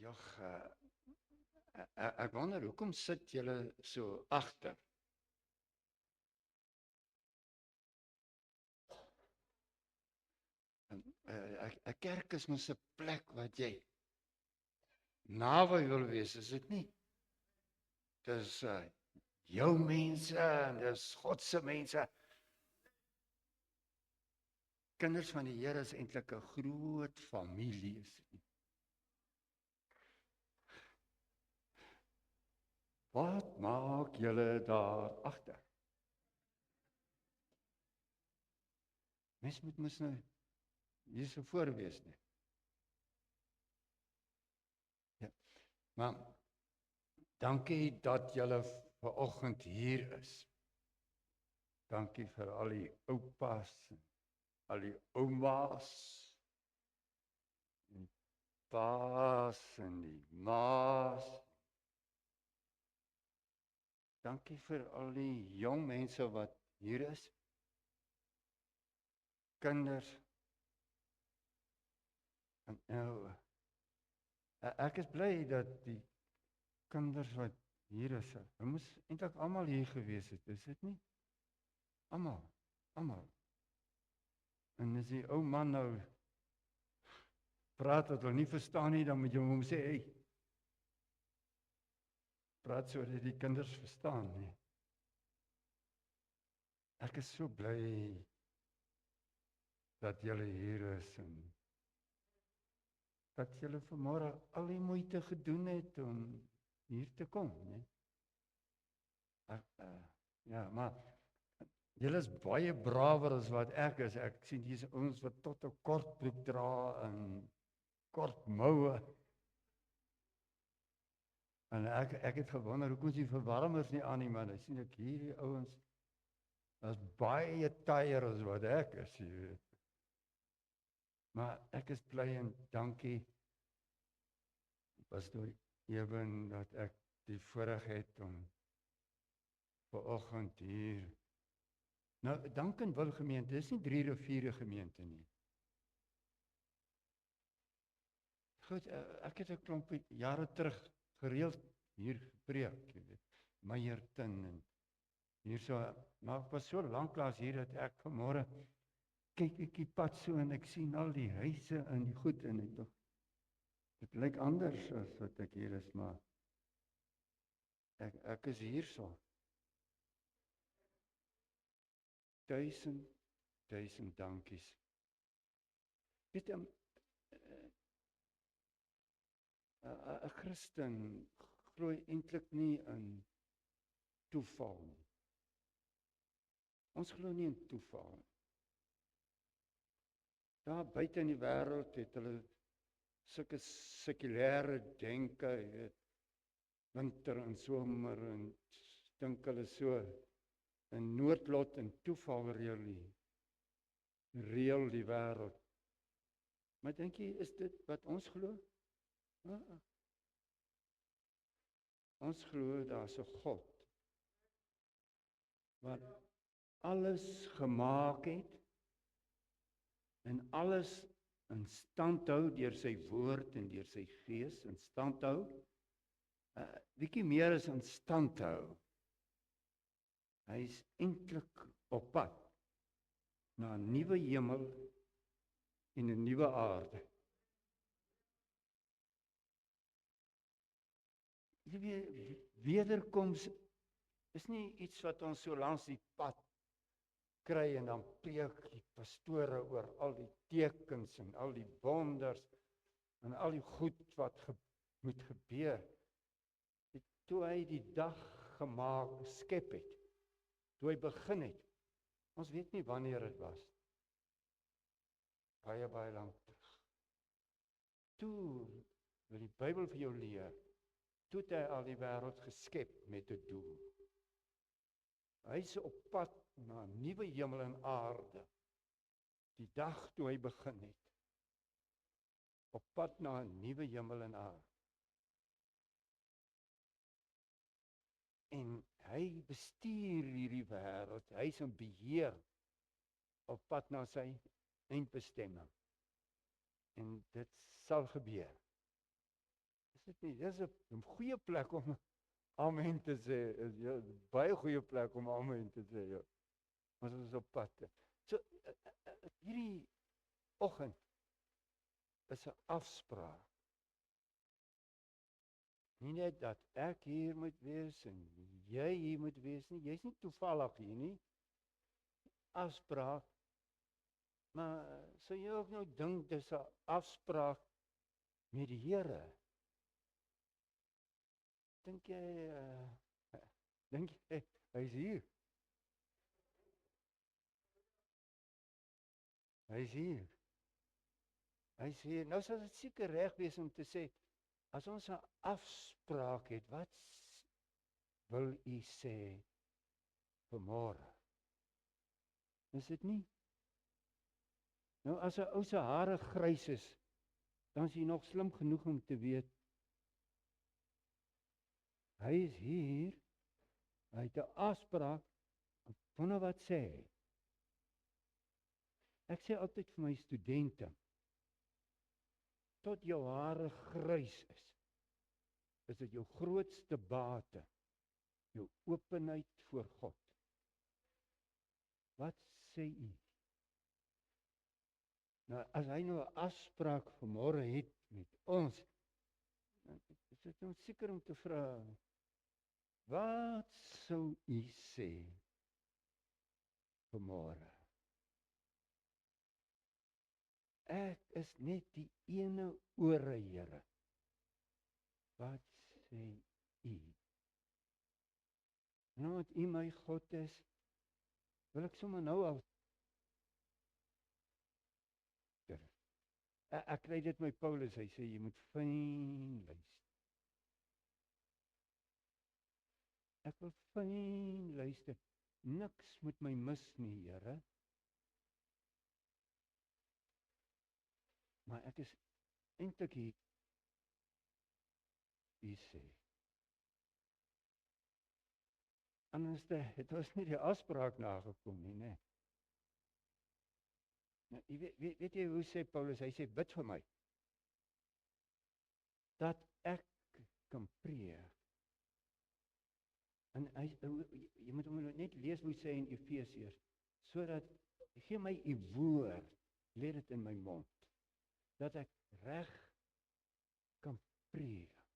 Jog, ek wonder hoekom sit julle so agter? En, 'n kerk is mos 'n plek wat jy naby wil wees, is dit nie? Dis jou mense en dis God se mense. Kinders van die Here is eintlik 'n groot familie, is dit nie? Wat maak julle daar agter? Mens moet mos nou hier so voor wees nie. Ja. Maar dankie dat julle vanoggend hier is. Dankie vir al die oupas, al die oumas, die paas en die maas. Dankie vir al die jong mense wat hier is. Kinders. En nou, ek is bly dat die kinders wat hier is, hulle moes eintlik almal hier gewees het, is dit nie? Almal. En as die ou man nou praat wat hulle nie verstaan nie, dan moet jy hom sê, hey, praat sodat die kinders verstaan nie. Ek is so bly dat julle hier is en dat julle vanmôre al die moeite gedoen het om hier te kom, né? Ja, maar julle is baie brawer as wat ek is. Ek sien hier's ouens wat tot 'n kort broek dra en kort moue. En ek het gewonder hoekom is die verwarmers nie aan nie, man. Ek sien ek hierdie ouens is baie taaier as wat ek is, jy weet. Maar ek is bly en dankie Pastor Eben dat ek die voorreg het om vanoggend hier. Nou, Dankenwil gemeente, dis nie 3 riviere gemeente nie. Goed, ek het 'n klomp jare terug gereeld hier gepreek, jy weet. Meyerton en hierso, maar ek was so lanklaas hier dat ek vanmôre kyk ek die pad so en ek sien al die huise en die goed en ek dink dit lyk anders as wat ek hier is, maar ek is hierso. 1000 dankies. Weet jy, 'n Christen glo eintlik nie in toeval nie. Ons glo nie in toeval nie. Daar buite in die wêreld het hulle sulke sekulêre denke, jy weet, winter en somer en dink hulle so 'n noodlot en toeval reël die wêreld. Maar dink jy is dit wat ons glo? Ons glo daar's 'n God wat alles gemaak het en alles in stand hou deur sy woord en deur sy gees in stand hou. Bietjie meer as in stand hou. Hy is eintlik op pad na 'n nuwe hemel en 'n nuwe aarde. Die wederkoms is nie iets wat ons so langs die pad kry en dan preek die pastore oor al die tekens en al die wonders en al die goed wat moet gebeur. Toe hy die dag skep het, toe hy begin het. Ons weet nie wanneer dit was. Baie lank terug. Toe wil die Bybel vir jou leer, toe het hy al die wêreld geskep met 'n doel. Hy is op pad na 'n nuwe hemel en aarde. Die dag toe hy begin het. Op pad na 'n nuwe hemel en aarde. En hy bestuur hierdie wêreld. Hy is in beheer op pad na sy eindbestemming. En dit sal gebeur. Is dit nie? Dis 'n goeie plek om amen te sê. Is ja, baie goeie plek om amen te sê, ja. Ons is op pad. So hierdie oggend is 'n afspraak. Nie net dat ek hier moet wees en jy hier moet wees nie. Jy's nie toevallig hier nie. Afspraak. Maar sou jy ook nou dink dis 'n afspraak met die Here? Dink jy hy's hier? Hy's hier. Hy's hier. Nou sal dit seker reg wees om te sê, as ons 'n afspraak het, wat wil u sê vanmôre? Is dit nie? Nou as 'n ou se hare grys is, dan is hy nog slim genoeg om te weet hy is hier. Hy het 'n afspraak. Wonder wat sê hy? Ek sê altyd vir my studente, tot jou hare grys is dit jou grootste bate, jou openheid voor God. Wat sê u? Nou, as hy nou 'n afspraak vanmôre het met ons, dan is dit nou seker om te vra, wat sou u sê vanmôre? Ek is net die ene ore, Here. Wat sê u? Nou wat u my God is, wil ek sommer nou al ek kry dit met Paulus, hy sê jy moet fyn luister. Ek wil fyn luister. Niks moet my mis nie, Here. Maar ek is eintlik hier, u sê. Anders het ons nie die afspraak nagekom nie, né? Nou, weet jy hoe sê Paulus? Hy sê bid vir my dat ek kan preek. En jy moet hom net lees hoe sê in Efesiërs, sodat gee my u woord, lê dit in my mond, dat ek reg kan preek.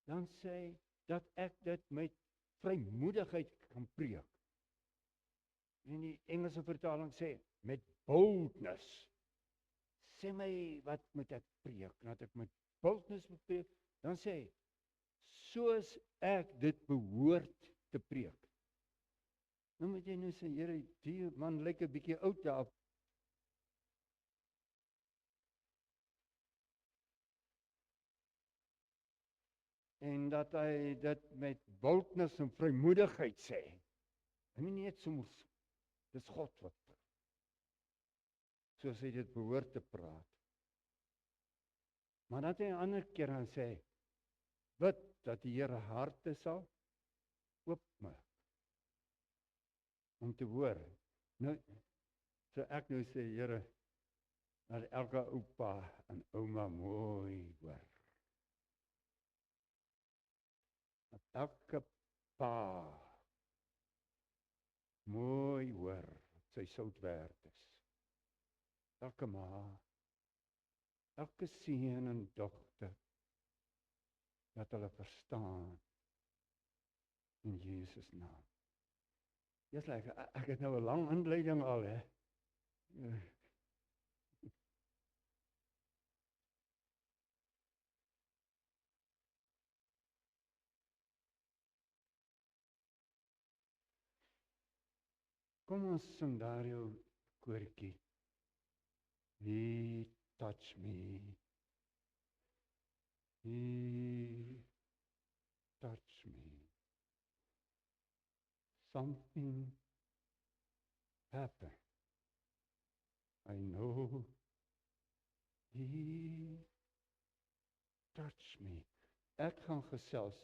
Dan sê hy dat ek dit met vrymoedigheid kan preek. En die Engelse vertaling sê met boldness. Sê my wat moet ek preek? Dat ek met boldness moet preek. Dan sê hy soos ek dit behoort te preek. Nou moet jy nou sê, Here, die man lyk 'n bietjie oud daar. En dat hy dit met boldness en vrymoedigheid sê. En nie net soms, dis God wat praat. Soos hy dit behoort te praat. Maar dat hy 'n ander keer dan sê, bid dat die Here harte sal oopmaak om te hoor. Nou, so ek nou sê, Here, dat elke oupa en ouma mooi hoor. Dat elke pa mooi hoor, sy sout werd is. Elke ma, elke seun en dogter, dat hulle verstaan in Jesus naam. Dis like, ek het nou 'n lang inleiding al, hè. Kom ons sing daar jou koortjie. He touch me. He touch me. Something happened. I know he touch me. Ek gaan gesels.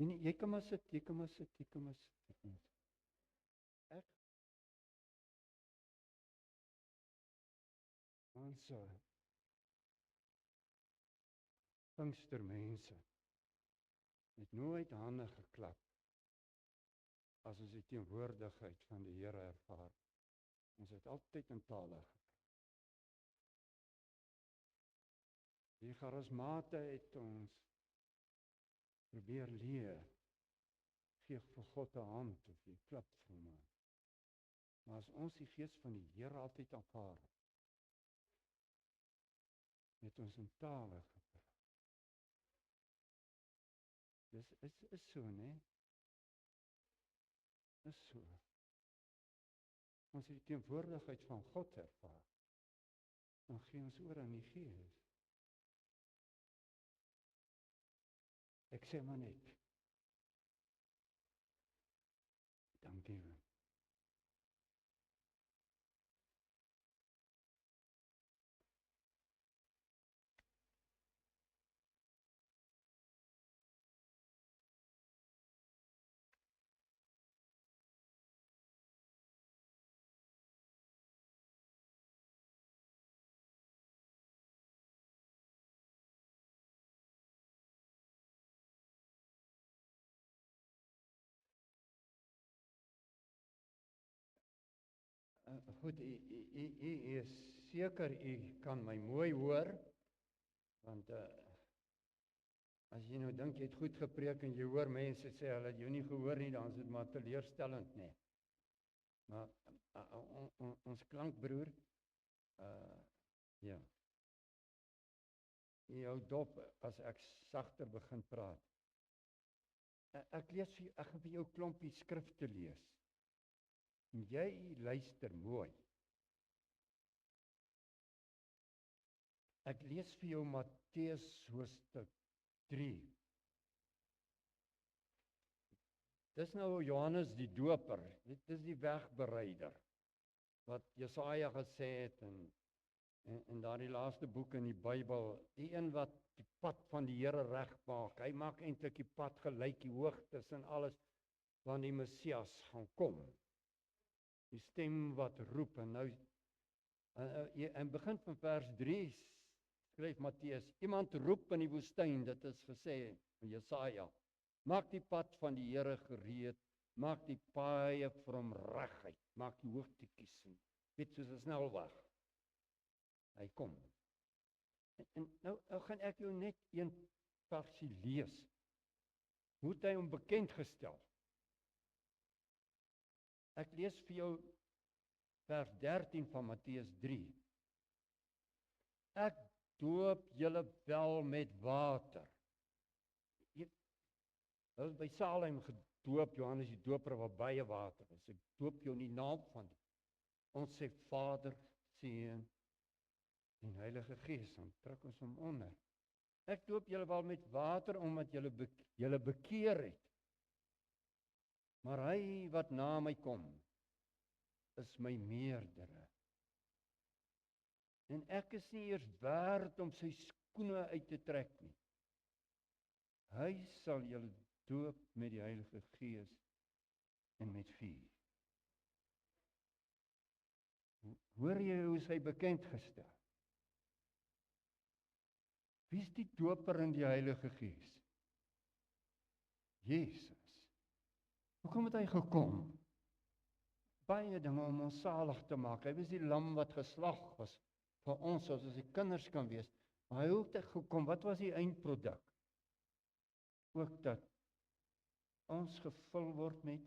Nee, jy kan maar sit, jy kan maar sit, jy kan maar sit. Ek ons Pinkstermense het nooit hande geklap as ons die teenwoordigheid van die Here ervaar. Ons het altyd in tale gepraat. Die charismate het ons probeer leer, gee vir God 'n hand of jy klap vir hom aan. Maar as ons die gees van die Here altyd aanvaar, het ons in tale gepraat. Dis is so, né? Is so. Ons het die teenwoordigheid van God ervaar, dan gee ons oor aan die Gees. Ek sê maar net, dankie. Goed, u is seker, u kan my mooi hoor, want as jy nou dink jy het goed gepreek en jy hoor mense sê hulle het jou nie gehoor nie, dan is dit maar teleurstellend, nee. Maar ons klankbroer, ja, jy hou dop as ek sagter begin praat. Ek gaan vir jou 'n klompie skrifte lees. En jy luister mooi. Ek lees vir jou Matteus hoofstuk 3. Dis nou Johannes die Doper, dit is die wegbereider, wat Jesaja gesê het, en daardie laaste boek in die Bybel, die een wat die pad van die Here regmaak, hy maak eintlik die pad gelyk, die hoogtes en alles, want die Messias gaan kom. Die stem wat roep, en nou, en begin van vers 3, skryf Matteus, iemand roep in die woestyn, dit is gesê, Jesaja, maak die pad van die Here gereed, maak die paaie vir hom reguit, maak die hoogtetjies, weet soos 'n snelweg, hy kom. En nou gaan ek jou net een versie lees, hoe het hy hom bekend gestel? Ek lees vir jou vers 13 van Matteus 3. Ek doop julle wel met water. Hulle by Salem gedoop, Johannes die Doper wat baie water is. Ek doop jou in die naam van ons sê Vader, Seun en Heilige Gees, dan trek ons hom onder. Ek doop julle wel met water omdat julle bekeer het. Maar hy wat na my kom, is my meerdere. En ek is nie eers werd om sy skoene uit te trek nie. Hy sal julle doop met die Heilige Gees en met vuur. Hoor jy hoe hy bekend gestel? Wie is die doper in die Heilige Gees? Jesus. Hoekom het hy gekom? Baie dinge om ons salig te maak. Hy was die lam wat geslag was vir ons, soos ons die kinders kan wees. Maar hy het gekom, wat was die eindproduk? Ook dat ons gevul word met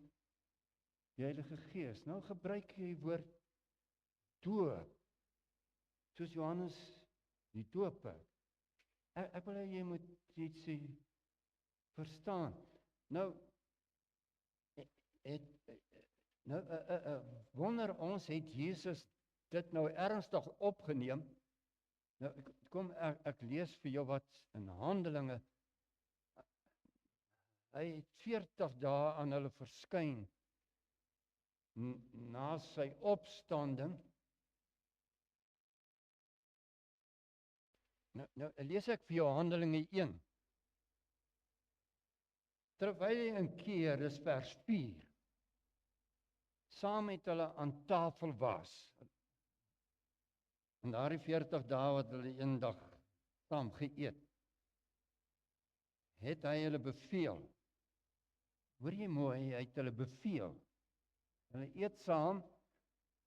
die Heilige Gees. Nou gebruik jy die woord doop, soos Johannes die Doper. Ek wil hê jy moet iets verstaan. Nou, wonder ons het Jesus dit nou ernstig opgeneem. Nou, kom ek lees vir jou wat in Handelinge. Hy het 40 dae aan hulle verskyn na sy opstanding. Nou lees ek vir jou Handelinge 1. Terwyl hy in keer, dis vers 4, saam met hulle aan tafel was. En daardie 40 dae wat hulle eendag saam geëet. het hy hulle beveel. Hoor jy mooi, hy het hulle beveel. Hulle eet saam,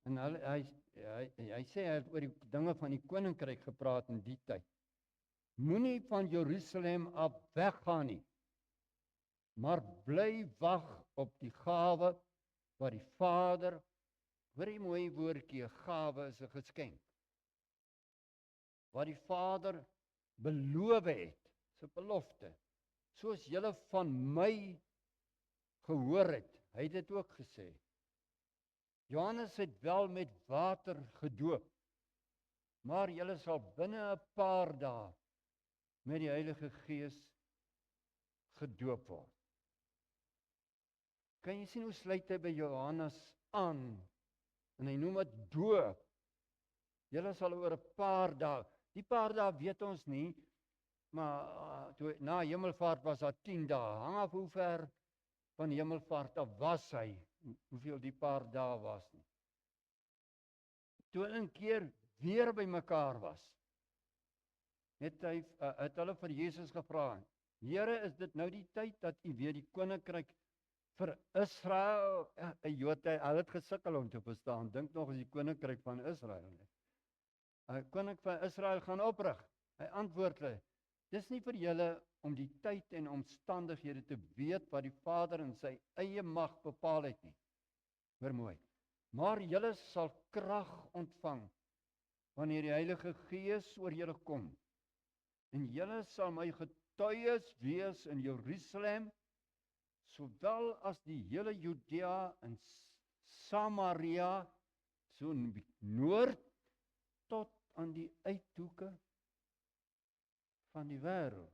en hy sê hy het oor die dinge van die koninkryk gepraat in die tyd. Moenie van Jerusalem af weggaan nie, maar bly wag op die gawe wat die Vader, hoor jy mooi woordjie, gawe is 'n geskenk, wat die Vader beloof het, sy belofte, soos julle van my gehoor het, hy het dit ook gesê. Johannes het wel met water gedoop, maar julle sal binne 'n paar dae met die Heilige Gees gedoop word. Kan jy sien hoe sluit hy by Johannes aan? En hy noem dit doop. Julle sal oor 'n paar dae, die paar dae weet ons nie, maar na Hemelvaart was daar 10 dae. Hang af hoe ver van Hemelvaart af was hy, hoeveel die paar dae was nie. Toe hulle 'n keer weer by mekaar was, het hulle vir Jesus gevra, Here, is dit nou die tyd dat u weer die koninkryk vir Israel, Jode, hulle het gesukkel om te verstaan, dink nog as die koninkryk van Israel. Koning van Israel gaan oprig. Hy antwoord hulle, dis nie vir julle om die tyd en omstandighede te weet wat die Vader in sy eie mag bepaal het nie. Hoor mooi. Maar julle sal krag ontvang wanneer die Heilige Gees oor julle kom. En julle sal my getuies wees in Jerusalem, sowel as die hele Judea en Samaria, so in die noord tot aan die uithoeke van die wêreld.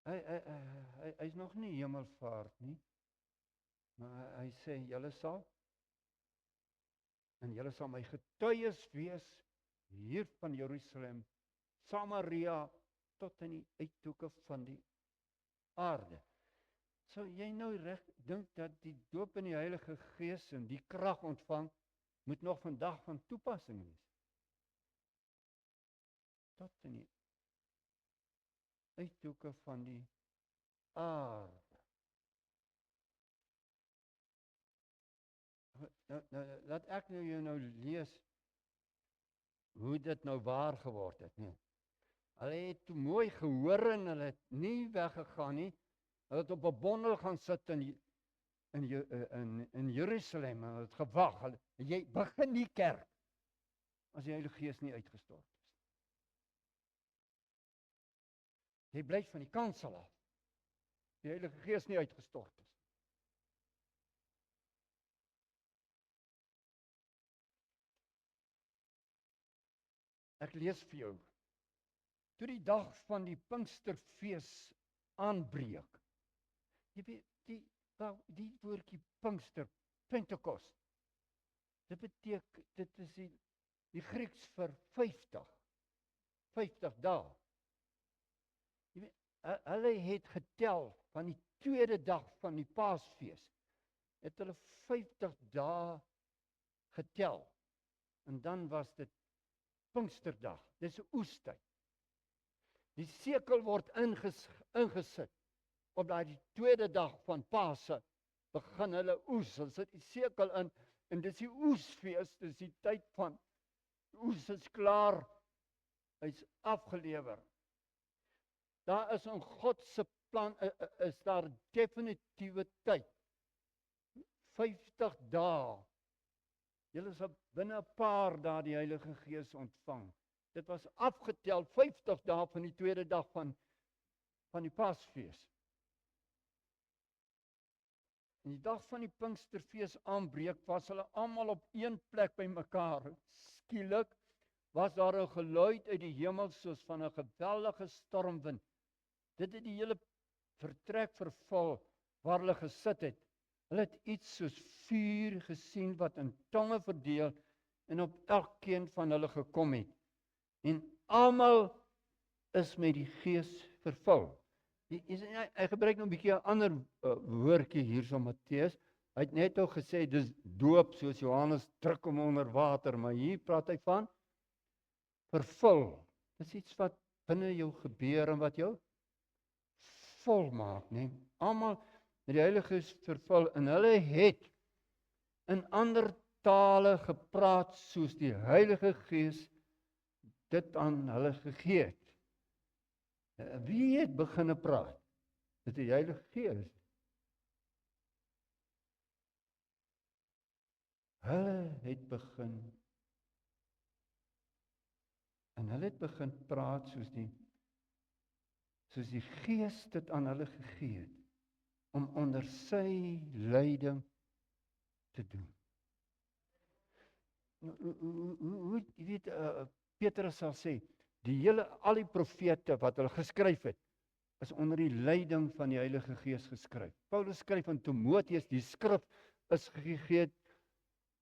Hy is nog nie hemelvaart nie, maar hy sê, julle sal, en julle sal my getuies wees, hier van Jerusalem, Samaria, tot in die uithoeke van die aarde. Sou jy nou reg dink dat die doop in die Heilige Gees en die krag ontvang, moet nog vandag van toepassing wees? Tot in die uithoeke van die aarde. Laat ek jou nou lees hoe dit nou waar geword het, nee. Hulle het toe mooi gehoor en hulle het nie weggegaan nie. Hulle het op 'n bondel gaan sit in Jerusalem en hulle het gewag. Jy begin die kerk as die Heilige Gees nie uitgestort is. Jy bly van die kansel af. Die Heilige Gees nie uitgestort is. Ek lees vir jou. Toe die dag van die Pinksterfees aanbreek. Jy weet, die woordjie Pinkster, Pentekos. Dit beteken, dit is die Grieks vir 50 dae. Jy weet, hulle het getel van die tweede dag van die Paasfees. Het hulle 50 dae getel. En dan was dit Pinksterdag. Dis 'n oestyd. Die sekel word ingesit. Op daai tweede dag van Pasen begin hulle oes. Hulle sit die sekel in en dis die oesfees, dis die tyd van oes is klaar. Hy's afgelewer. Daar is in God se plan is daar definitiewe tyd. 50 dae. Julle sal binne 'n paar dae die Heilige Gees ontvang. Dit was afgetel 50 dae van die tweede dag van die Paasfees. En die dag van die Pinksterfees aanbreek, was hulle almal op een plek bymekaar. Skielik was daar 'n geluid uit die hemel soos van 'n geweldige stormwind. Dit het die hele vertrek vervul waar hulle gesit het. Hulle het iets soos vuur gesien wat in tonge verdeel en op elkeen van hulle gekom het. En almal is met die Gees vervul. Hy gebruik nou 'n bietjie 'n ander woordjie hierso Matteus. Hy het net ook gesê dis doop soos Johannes druk hom onder water, maar hier praat hy van vervul. Dis iets wat binne jou gebeur en wat jou volmaak, nee. Almal met die Heilige Gees vervul en hulle het in ander tale gepraat soos die Heilige Gees dit aan hulle gegee het. Wie het begine praat? Dit die Heilige Gees. Hulle het begin en hulle het begin praat soos die Gees dit aan hulle gegee het om onder sy leiding te doen. Hoe jy weet, Petrus sal sê, al die profete wat hulle geskryf het, is onder die leiding van die Heilige Gees geskryf. Paulus skryf aan Timoteus, die skrif is gegee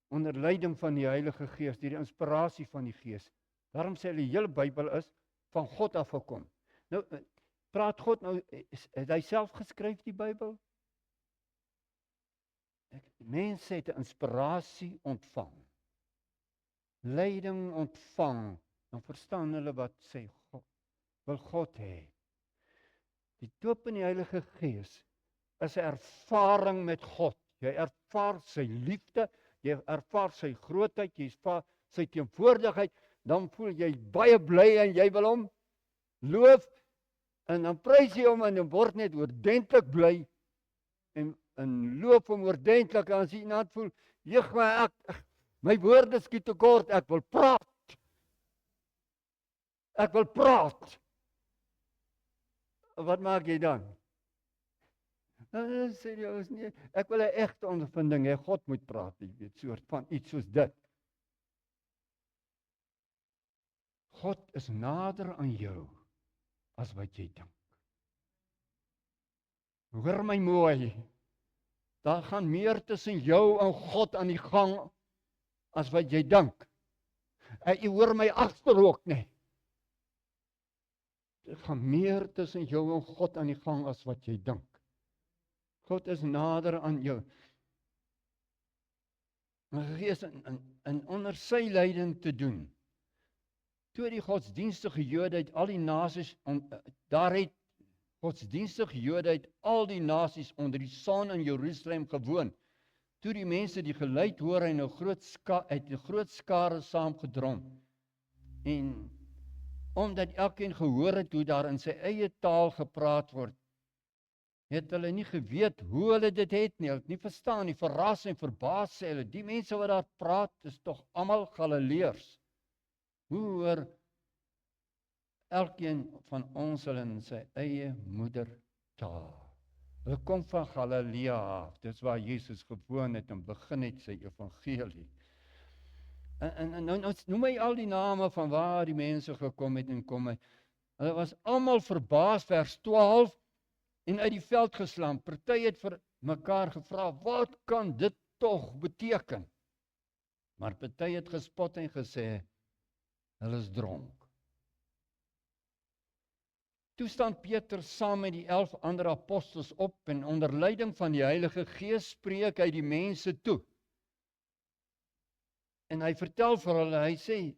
onder leiding van die Heilige Gees, deur die inspirasie van die Gees. Daarom sê hulle, die hele Bybel is van God af gekom. Nou, praat God nou, het hy self geskryf die Bybel? Mense het 'n inspirasie ontvang, leiding ontvang, dan verstaan hulle wat sê God, wil God hê. Die doop in die Heilige Gees is 'n ervaring met God. Jy ervaar sy liefde, jy ervaar sy grootheid, jy ervaar sy teenwoordigheid, dan voel jy baie bly en jy wil hom loof, en dan prys jy hom en dan word net oordentlik bly, en loof hom oordentlik, en as jy net voel, my woorde skiet te kort, ek wil praat. Wat maak jy dan? Sê jy, nee, ek wil 'n egte ondervinding hê, God moet praat, jy weet, soort van iets soos dit. God is nader aan jou as wat jy dink. Hoor my mooi, daar gaan meer tussen jou en God aan die gang as wat jy dink. Jy hoor my agter ook nie. Dit gaan meer tussen jou en God aan die gang as wat jy dink. God is nader aan jou. Maar Gees in onder sy leiding te doen. Toe die godsdienstige Jode uit al die nasies, daar het godsdienstige Jode uit al die nasies onder die son in Jerusalem gewoon. Toe die mense die geluid hoor en 'n groot skare saamgedrom. En omdat elkeen gehoor het hoe daar in sy eie taal gepraat word, het hulle nie geweet hoe hulle dit het nie, hulle het nie verstaan nie, verras en verbaas sê hulle, die mense wat daar praat, is tog almal Galileërs. Hoe hoor elkeen van ons hulle in sy eie moedertaal? Hulle kom van Galilea af, dis waar Jesus gewoon het en begin het sy evangelie. En nou noem my al die name van waar die mense gekom het en kom. Hulle was almal verbaas, vers 12, en uit die veld geslaan. Party het vir mekaar gevra, wat kan dit tog beteken? Maar party het gespot en gesê, hulle is dronk. Toe staan Peter saam met die 11 ander apostels op en onder leiding van die Heilige Gees spreek hy die mense toe. En hy vertel vir hulle, hy sê,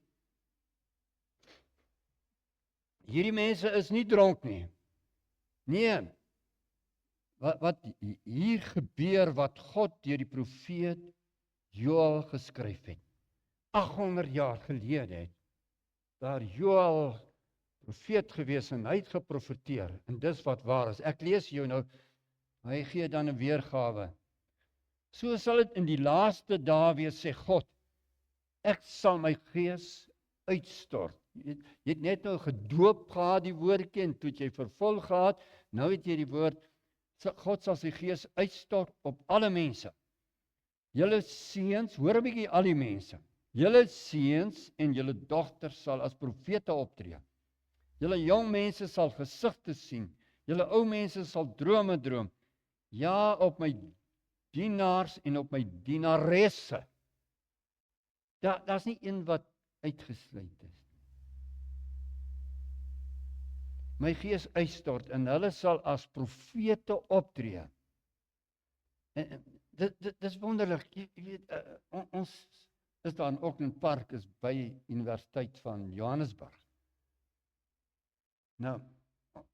hierdie mense is nie dronk nie. Nee, wat hier gebeur, wat God deur die profeet Joël geskryf het. 800 jaar gelede het daar Joël profeet gewees en hy het geprofeteer. En dis wat waar is. Ek lees jou nou, hy gee dan 'n weergawe. So sal dit in die laaste dae wees, sê God, ek sal my gees uitstort. Jy het net nou gedoop gehad die woordjie en toe het jy vervul gehad, nou het jy die woord, God sal sy gees uitstort op alle mense. Julle seuns, hoor 'n bietjie al die mense, julle seuns en julle dogters sal as profete optree. Julle jong mense sal gesigte sien, julle ou mense sal drome droom. Ja, op my dienaars en op my dienaresse. Daar's nie een wat uitgesluit is. My gees uitstort en hulle sal as profete optree. En dit is wonderlik. Jy weet, ons is daar in Auckland Park, is by Universiteit van Johannesburg. Nou,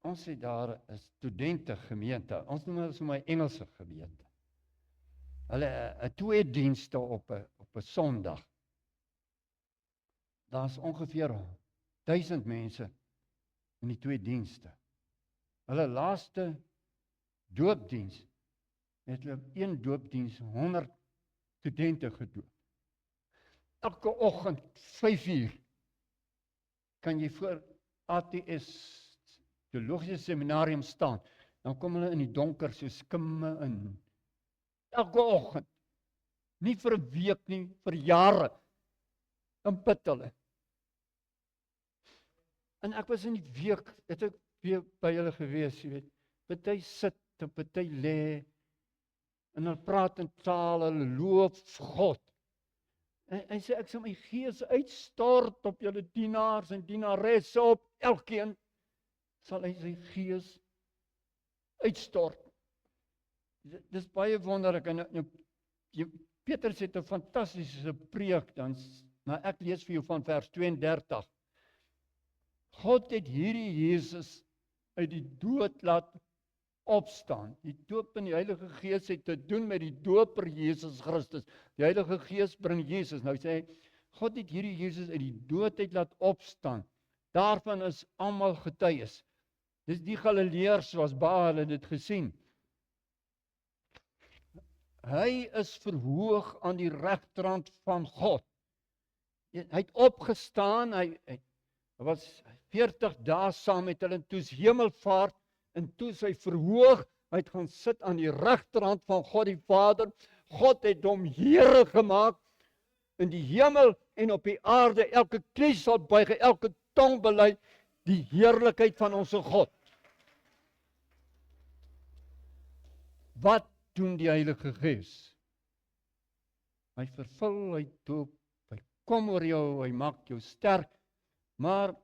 ons het daar 'n studentegemeente. Ons noem dit sommer Engelse gemeente. Hulle 'n 2 dienste op 'n Sondag. Daar's ongeveer 1000 mense in die 2 dienste. Hulle laaste doopdiens het hulle 1 doopdiens 100 studente gedoop. Elke oggend 5:00 kan jy voor ATS Teologiese Seminarium staan. Dan kom hulle in die donker so skimme in. Elke oggend. Nie vir 'n week nie, vir jare. Dan bid hulle. En ek was in die week, het ek weer by hulle gewees, jy weet. Party sit en party lê. En hulle praat in tale, hulle loof God. En sê ek sal my gees uitstort op julle dienaars en dienaresse, op elkeen sal hy sy gees uitstort. Dis baie wonderlik. En Petrus het 'n fantastiese preek dan, maar ek lees vir jou van vers 32. God het hierdie Jesus uit die dood laat opstaan. Die doop in die Heilige Gees het te doen met die doper Jesus Christus. Die Heilige Gees bring Jesus. Nou sê hy, God het hierdie Jesus uit die dood uit laat opstaan. Daarvan is almal getuies. Dis die Galileërs was baie hulle dit gesien. Hy is verhoog aan die regterhand van God. Hy het opgestaan, hy was 40 dae saam met hulle, en toe is hemelvaart, en toe is hy verhoog, hy het gaan sit aan die regterhand van God die Vader. God het hom Here gemaak in die hemel en op die aarde. Elke knie sal buig, elke tong bely die heerlikheid van ons God. Wat doen die Heilige Gees? Hy vervul, hy doop, hy kom oor jou, hy maak jou sterk, maar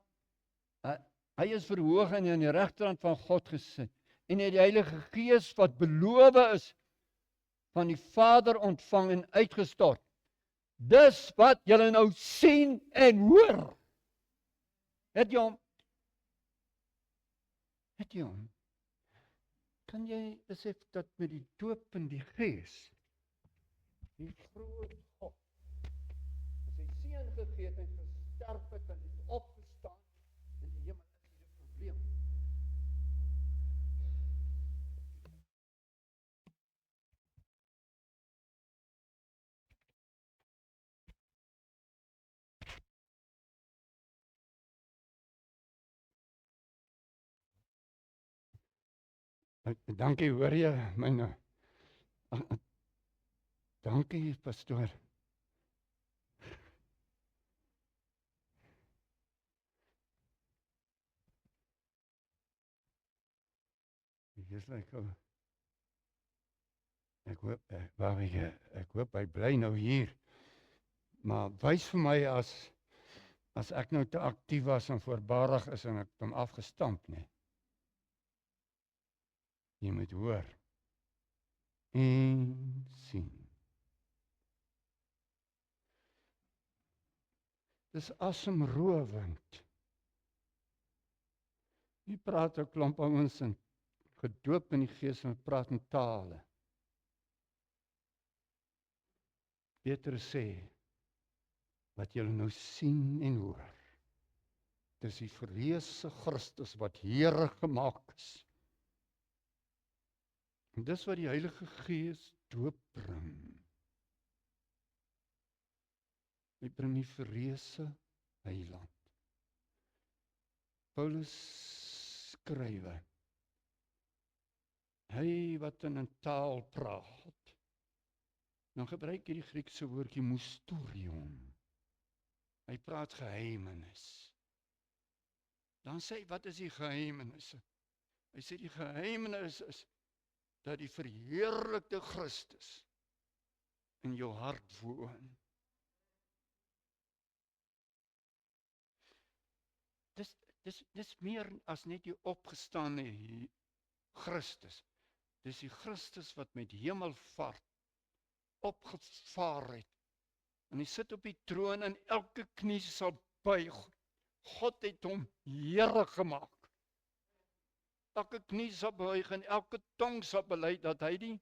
hy is verhoog en aan die regterhand van God gesit. En het die Heilige Gees wat beloof is van die Vader ontvang en uitgestort. Dis wat julle nou sien en hoor. Het jy hom? Het jy hom? Kan jy besef dat met die doop in die Gees, die groot God, as hy seën gegee het en gesterf het en het opgestaan in die hemel, is hier 'n probleem. Dankie, hoor jy myne. Dankie, pastoor. Dis like ek hoop hy bly nou hier. Maar wys vir my as ek nou te aktief was en voorbarig is en ek hom afgestamp, nee. Jy moet hoor en sien. Dis asemrowend. Jy praat 'n klomp ouens en gedoop in die Gees en praat in tale. Petrus sê, wat julle nou sien en hoor, dis die verreëse Christus wat Here gemaak is. En dis wat die Heilige Gees doop bring. Hy bring die verreëse Heiland. Paulus skrywe, hy wat in 'n taal praat, dan gebruik hy die Griekse woordjie mysterion. Hy praat geheimenis. Dan sê hy, wat is die geheimenisse? Hy sê die geheimenis is dat die verheerlikte Christus in jou hart woon. Dis meer as net die opgestane Christus. Dis die Christus wat met hemelvaart opgevaar het. En hy sit op die troon en elke knie sal buig. God het hom Here gemaak. elke knie sal buig en elke tong sal bely dat hy die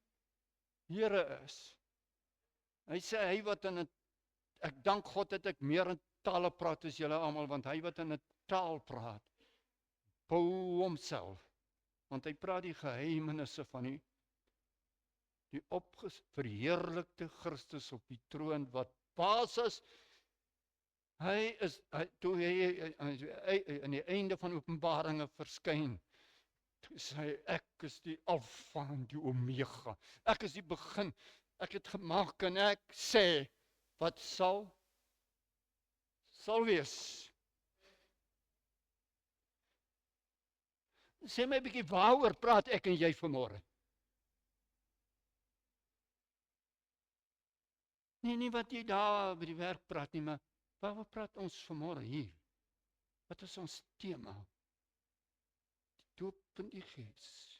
Here is. Hy sê, hy wat in 'n, ek dank God dat ek meer in tale praat as julle almal, want hy wat in 'n taal praat, bou homself, want hy praat die geheimenisse van die verheerlikte Christus op die troon, wat basis, hy is, toe hy aan die einde van Openbaringe verskyn, toe sê hy, ek is die Alfa en die Omega, ek is die begin, ek het gemaak en ek sê, wat sal wees. Sê my 'n bietjie, waaroor praat ek en jy vanmôre? Nie wat jy daar by die werk praat nie, maar waaroor praat ons vanmôre hier? Wat is ons tema? Die doop in die Gees.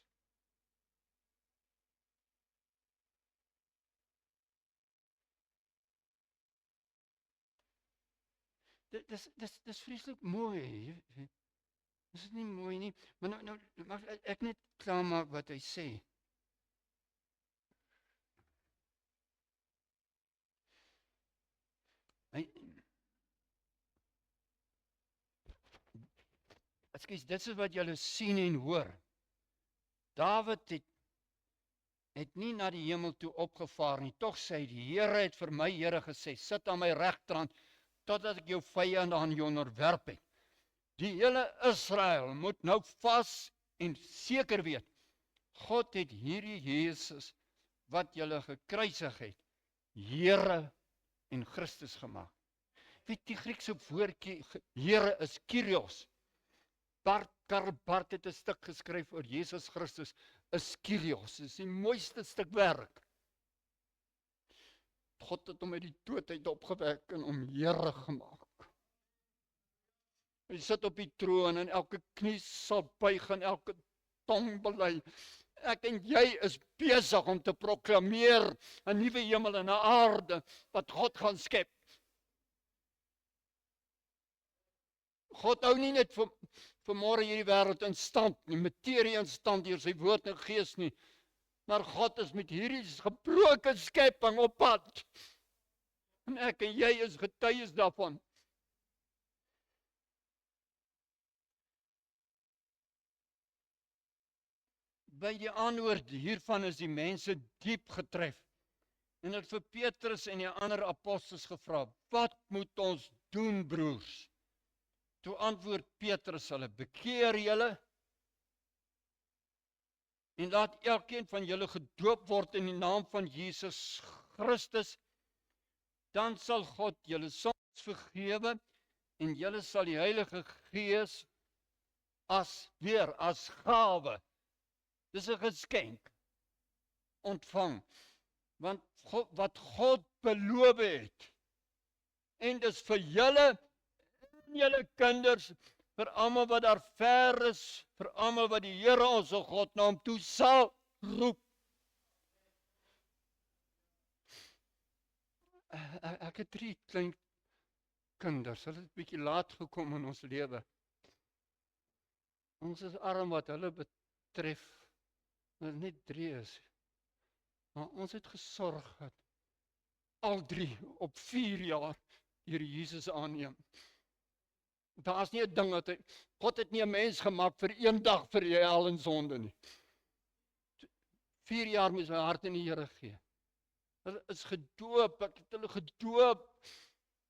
Dis vreeslik mooi. Dis nie mooi nie, maar nou mag ek net klaarmaak wat hy sê. Dit is wat julle sien en hoor. Dawid het nie na die hemel toe opgevaar nie, tog sê hy, die Here het vir my Here gesê, sit aan my regterhand, totdat ek jou vyande aan jou onderwerp het. Die hele Israel moet nou vas en seker weet, God het hierdie Jesus, wat julle gekruisig het, Here en Christus gemaak. Weet die Griekse woordjie Here is Kyrios. Karl Barth het 'n stuk geskryf oor Jesus Christus, is Kyrios, is die mooiste stuk werk. God het hom uit die dood uit opgewek en hom Here gemaak. Hy sit op die troon en elke knie sal buig en elke tong bely. Ek en jy is besig om te proklameer 'n nuwe hemel en 'n aarde wat God gaan skep. God hou nie net vanmôre hierdie wêreld in stand nie, materie in stand deur sy woord en gees nie, maar God is met hierdie gebroke skepping op pad. En ek en jy is getuies daarvan. By die antwoord hiervan is die mense diep getref. En het vir Petrus en die ander apostels gevra, wat moet ons doen, broers? Toe antwoord Petrus hulle, bekeer julle en laat elkeen van julle gedoop word in die naam van Jesus Christus, dan sal God julle sondes vergewe en julle sal die Heilige Gees as gawe, dis 'n geskenk, ontvang, want wat God beloof het, en dis vir julle en julle kinders, vir almal wat daar ver is, vir almal wat die Here ons God na hom toe sal roep. Ek het 3 klein kinders, hulle het 'n bietjie laat gekom in ons lewe. Ons is arm wat hulle betref, maar net 3 is. Maar ons het gesorg dat al 3 op 4 jaar deur Jesus aanneem. Daar is nie 'n ding dat God het nie 'n mens gemaak vir een dag vir jy al in sonde nie. 4 jaar moes hy hart in die Here gee. Hulle is gedoop, ek het hulle gedoop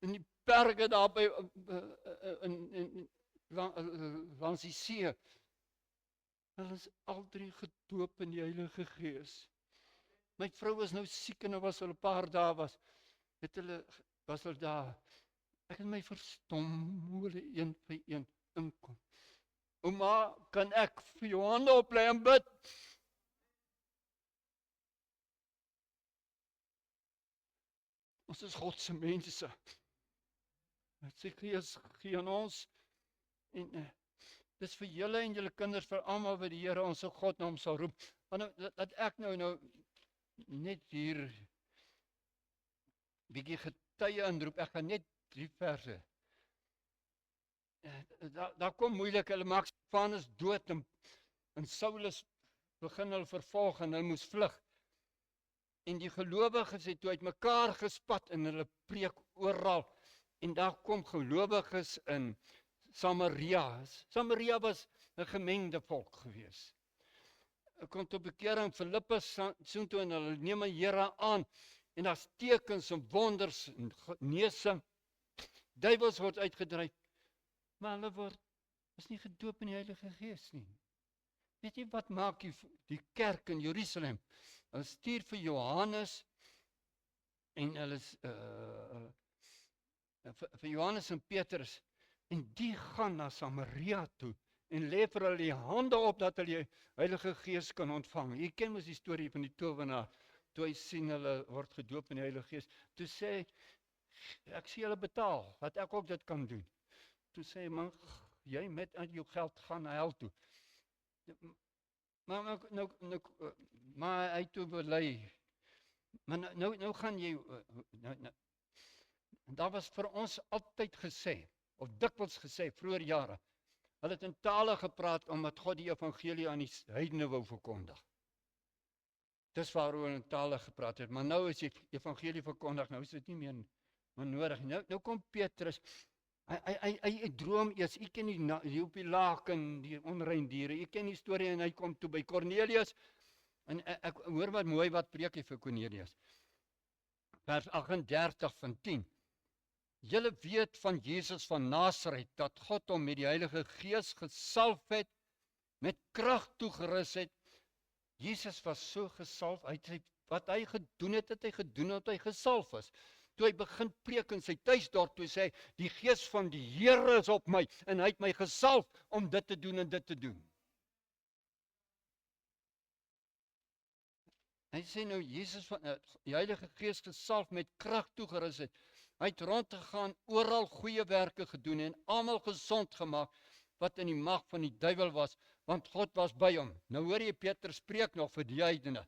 in die berge daar by langs die see. Hulle is al 3 gedoop in die Heilige Gees. My vrou was nou siek en was hulle 'n paar dae was hulle daar. Ek het my verstom hoe hulle een vir een inkom. Ouma, kan ek vir jou hande oplê en bid? Ons is God se mense. Sy Gees gee aan ons en dis vir julle en julle kinders, vir almal wat die Here ons God na hom sal roep. Want dat ek nou net hier bietjie getuie inroep. Ek gaan net 3 verse. Daar kom moeilik, hulle maak Stefanus dood En Saulus begin hulle vervolg en hulle moes vlug. En die gelowiges het toe uitmekaar gespat en hulle preek oral. En daar kom gelowiges in Samaria. Samaria was 'n gemengde volk gewees. Ek kom tot bekering Filippus soontoe en hulle neem die Here aan. En daar's tekens en wonders en genesing. Duiwels word uitgedryf. Maar hulle is nie gedoop in die Heilige Gees nie. Weet jy wat maak die kerk in Jerusalem? Hulle stuur vir Johannes en hulle vir Johannes en Petrus en die gaan na Samaria toe en lê vir hulle die hande op dat hulle die Heilige Gees kan ontvang. Jy ken mos die storie van die towenaar, toe hy sien hulle word gedoop in die Heilige Gees. Toe sê hy, ek sê julle betaal, dat ek ook dit kan doen. Toe sê hy, man, jy met jou geld gaan na hel toe. Maar hy toe bely. Maar nou gaan jy, daar was vir ons altyd gesê, of dikwels gesê, vroeër jare, hulle het in tale gepraat, omdat God die evangelie aan die heidene wou verkondig. Dis waaroor hulle in tale gepraat het, maar nou is die evangelie verkondig, nou is dit nie meer nodig. Nou kom Petrus, hy droom eers, ek ken die op die laken, die onrein diere, ek ken die storie, en hy kom toe by Cornelius, en ek hoor wat mooi wat preek hy vir Cornelius. Vers 38 van 10. Julle weet van Jesus van Nasaret, dat God hom met die Heilige Gees gesalf het, met krag toegerus het. Jesus was so gesalf, wat hy gedoen het, het hy gedoen omdat hy gesalf is. Toe hy begin preek in sy tuisdorp, toe sê hy, die Gees van die Here is op my, en hy het my gesalf om dit te doen en dit te doen. Hy sê nou, Jesus van die Heilige Gees gesalf met krag toegerus het. Hy het rondgegaan, oral goeie werke gedoen en almal gesond gemaak, wat in die mag van die duiwel was, want God was by hom. Nou hoor jy Petrus spreek nog vir die heidene.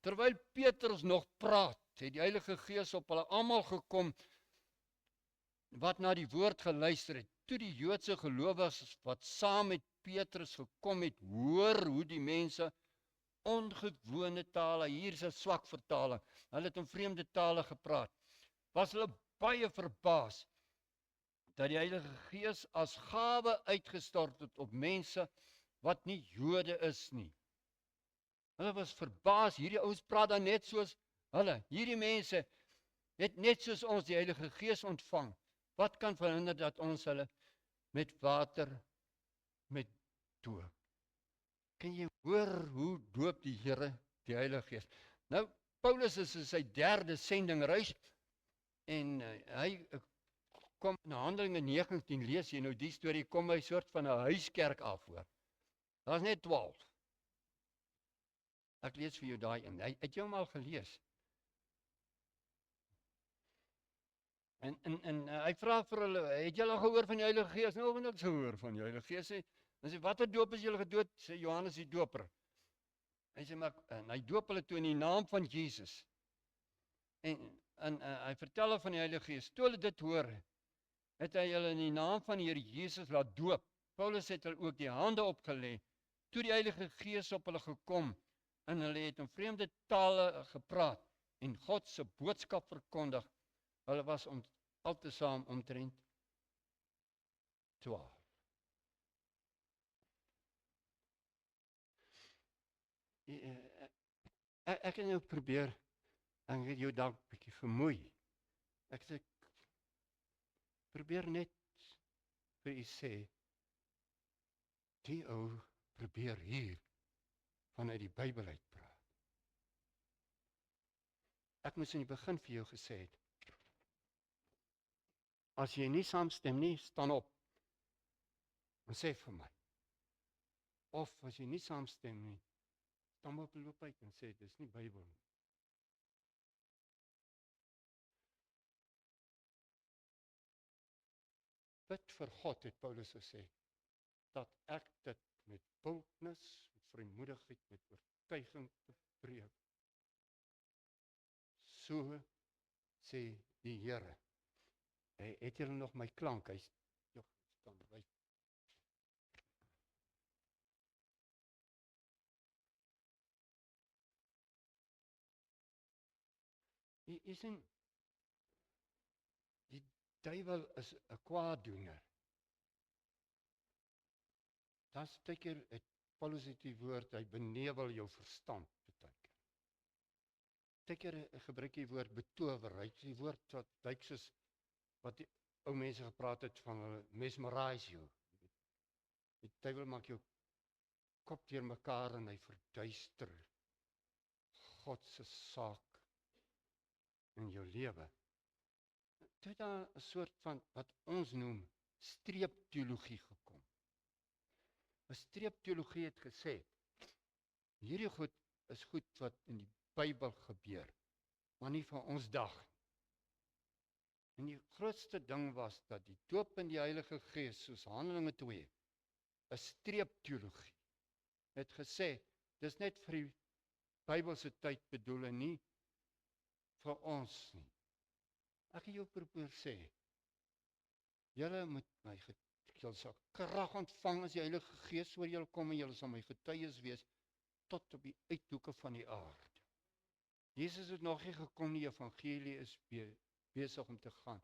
Terwyl Petrus nog praat, het die Heilige Gees op hulle almal gekom, wat na die woord geluister het. Toe die Joodse gelowiges wat saam met Petrus gekom het, hoor hoe die mense ongewone tale, hier is 'n swak vertaling, hulle het in vreemde tale gepraat, was hulle baie verbaas, dat die Heilige Gees as gawe uitgestort het op mense, wat nie Jode is nie. Hulle was verbaas, hierdie ouens praat dan net soos hulle, hierdie mense het net soos ons die Heilige Gees ontvang. Wat kan verhinder dat ons hulle met water, met doop? Kan jy hoor hoe doop die Here die Heilige Gees? Nou, Paulus is in sy 3de sendingreis, en hy kom in Handelinge 19, lees jy nou die storie, kom hy soort van 'n huiskerk af hoor. Daar's net 12. Ek lees vir jou daai een. Hy het jou al gelees. En hy vra vir hulle, het julle gehoor van die Heilige Gees? Nou, niks gehoor van die Heilige Gees. En sê, watter doop is julle gedoop? Sê Johannes die Doper. Hy sê, maar, en hy doop hulle toe in die naam van Jesus. En hy vertel hulle van die Heilige Gees. Toe hulle dit hoor, het hy hulle in die naam van die Here Jesus laat doop. Paulus het hulle ook die hande opgelê. Toe die Heilige Gees op hulle gekom, en hulle het in vreemde tale gepraat, en God se boodskap verkondig. Hulle was altesaam omtrent 12. Ek het nou probeer, en ek het jou dalk 'n bietjie vermoei. Ek sê, probeer net vir u sê, die ou probeer hier vanuit die Bybel uitpraat. Ek moes in die begin vir jou gesê het, as jy nie saamstem nie, staan op en sê vir my. Of as jy nie saamstem nie, staan op en loop uit en sê, dis nie Bybel nie. Bid vir God, het Paulus gesê, dat ek dit met boldness, met vrymoedigheid, met oortuiging preek. So sê die Here. Het julle nog my klank? Hy staan by. Jy sien, die duiwel is 'n kwaaddoener. Das teken het Paulus het die woord, hy benevel jou verstand beteken. Teken gebruik die woord betower, hy het die woord wat lyk soos wat die ou mense gepraat het van hulle mesmerise jou. Die duiwel maak jou kop deur mekaar en hy verduister God se saak in jou lewe. Toe het daar 'n soort van wat ons noem streepteologie gekom. 'n Streepteologie het gesê, hierdie goed is goed wat in die Bybel gebeur, maar nie van ons dag. En die grootste ding was dat die doop in die Heilige Gees, soos Handelinge 2, 'n streepteologie het gesê, dis net vir die Bybelse tyd bedoel en nie vir ons nie. Ek het jou probeer sê, julle moet my julle sal krag ontvang as die Heilige Gees oor julle kom en julle sal my getuies wees tot op die uithoeke van die aarde. Jesus het nog nie gekom, die evangelie is besig om te gaan.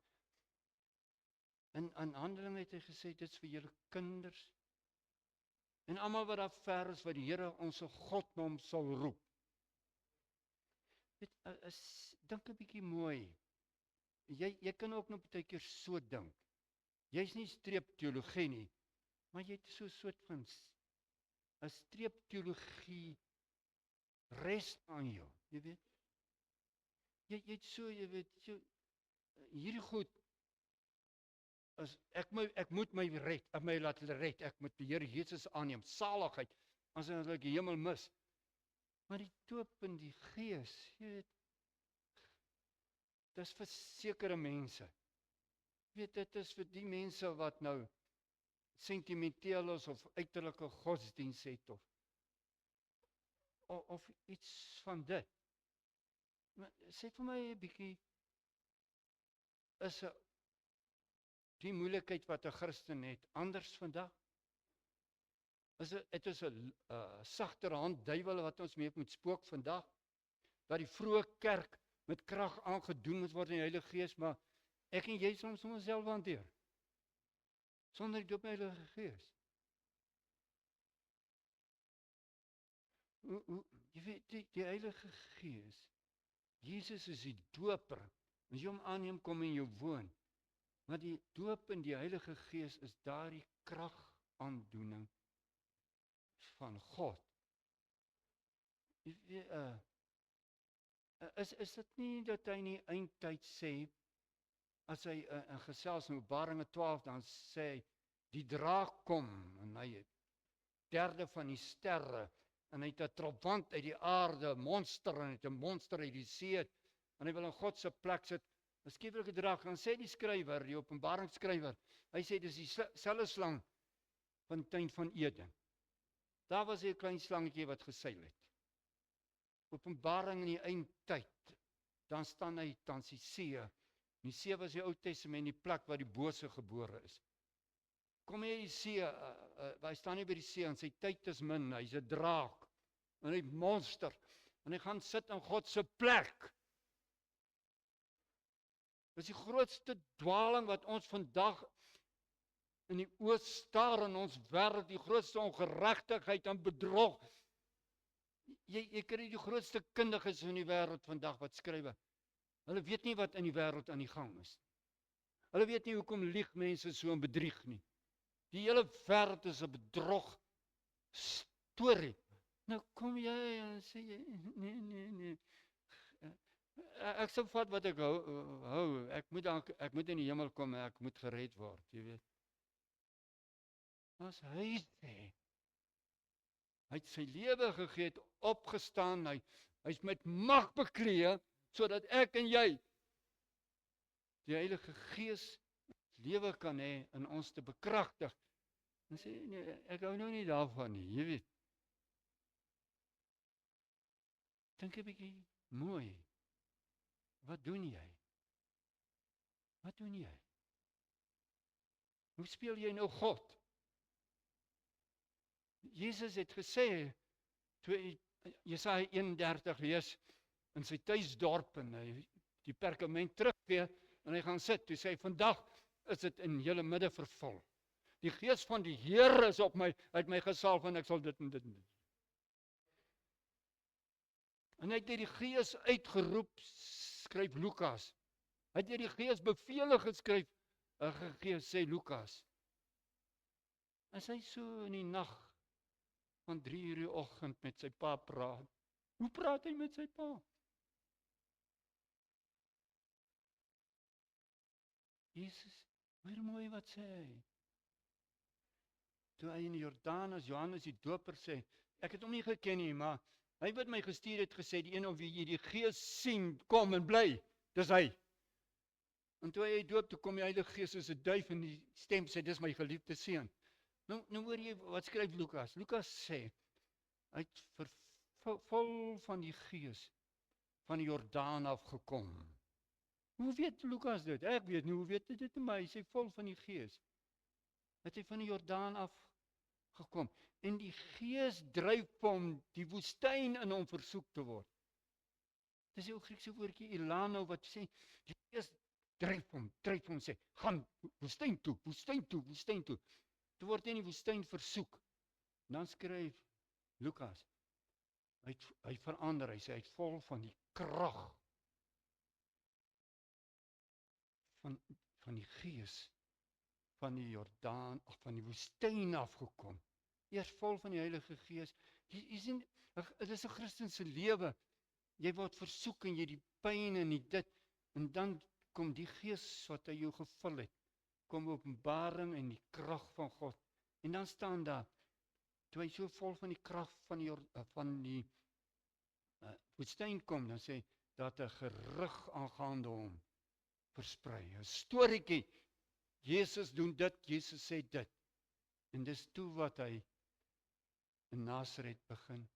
In Handelinge het hy gesê, dit is vir julle kinders, en almal wat daar ver is, wat die Here onse God na hom sal roep. Dink 'n bietjie mooi. Jy kan ook nog baie keer so dink. Jy's nie streepteologie nie, maar jy het so 'n soort van 'n streepteologie res aan jou, jy weet. Jy het so, jy weet, hierdie goed as ek moet my red, my laat red, ek moet die Here Jesus aanneem, saligheid, as ek die hemel mis. Maar die doop in die Gees, jy weet, dis vir sekere mense. Weet, dit is vir die mense wat nou sentimenteel is of uiterlike godsdienst het of iets van dit. Maar sê vir my 'n bietjie, is die moeilikheid wat 'n Christen het anders vandag? Het is 'n sagterhand duiwel wat ons mee moet spook vandag, dat die vroeë kerk met krag aangedoen moet word in die Heilige Gees, maar ek en jy soms onsself hanteer, sonder die doop in die Heilige Gees. Jy weet, die Heilige Gees, Jesus is die doper, as jy hom aanneem, kom in jou woon, maar die doop in die Heilige Gees is daardie kragaandoening van God. Jy weet, is dit nie dat hy in die eindtyd sê, as hy in gesels in Openbaring 12, dan sê hy, die draak kom, en hy het derde van die sterre, en hy het 'n trawant uit die aarde, 'n monster, en hy het 'n monster uit die see, en hy wil in God se plek sit, 'n skieplike draak, dan sê die skrywer, die openbaringsskrywer, hy sê, dis dieselfde slang van tuin van Eden. Daar was 'n klein slangetjie wat geseil het. Openbaring in die eindtyd, dan staan hy tans die see. Die see was die Ou Testament, die plek waar die bose gebore is. Kom hier die see, hy staan nie by die see, en sy tyd is min, hy's 'n draak, en hy monster, en hy gaan sit in God se plek. Dis die grootste dwaling wat ons vandag in die oë staar in ons wêreld, die grootste ongeregtigheid en bedrog. Jy kry die grootste kundiges in die wêreld vandag wat skrywe. Hulle weet nie wat in die wêreld aan die gang is. Hulle weet nie hoekom lieg mense so en bedrieg nie. Die hele wêreld is 'n bedrog storie. Nou kom jy en sê jy, nee. Ek sê vat wat ek hou. Ek moet in die hemel kom en ek moet gered word, jy weet. As hy sê, hy het sy lewe gegee, het opgestaan, hy's met mag bekleed, sodat ek en jy die Heilige Gees lewe kan hê in ons te bekragtig. En sê, nee, ek hou nou nie daarvan nie, jy weet. Dink 'n bietjie mooi. Wat doen jy? Wat doen jy? Hoe speel jy nou God? Jesus het gesê, toe Jesaja 31 lees, in sy tuisdorp, en die perkament teruggee, en hy gaan sit. Hy sê, vandag is dit in julle midde vervul. Die gees van die Here is op my, hy het my gesalf en ek sal dit en dit en dit. En hy het die gees uitgeroep, skryf Lukas. Hy het die gees bevele geskryf, gegee, sê Lukas. As hy so in die nag van 3:00 die oggend met sy pa praat, hoe praat hy met sy pa? Jesus, hoor mooi wat sê hy. Toe hy in die Jordaan as Johannes die Doper sê, ek het hom nie geken nie, maar hy wat my gestuur het gesê, die een of wie jy die Gees sien, kom en bly, dis hy. En toe hy doop, toe kom die Heilige Gees soos 'n duif en die stem sê, dis my geliefde seun. Nou hoor jy, wat skryf Lukas? Lukas sê, hy het vol van die Gees van die Jordaan af gekom. Hoe weet Lukas dit? Ek weet nie, hoe weet dit maar hy sê vol van die Gees. Het hy van die Jordaan af gekom. En die Gees dryf hom die woestyn in om versoek te word. Dis die ou Griekse woordjie elano wat sê, die Gees dryf hom sê, gaan woestyn toe. Toe word hy in die woestyn versoek. Dan skryf Lukas, hy verander, hy sê, hy het vol van die krag van die Gees van die Jordaan, of van die woestyn afgekom. Eers vol van die Heilige Gees. Jy sien, dit is 'n Christelike lewe. Jy word versoek en jy die pyn en die dit, en dan kom die Gees wat hy jou gevul het, kom openbaring en die krag van God. En dan staan daar, toe hy so vol van die krag van die woestyn kom, dan sê, dat 'n gerug aangaande hom versprei. 'n Storieetjie. Jesus doen dit, Jesus sê dit. En dis toe wat hy in Nasaret begin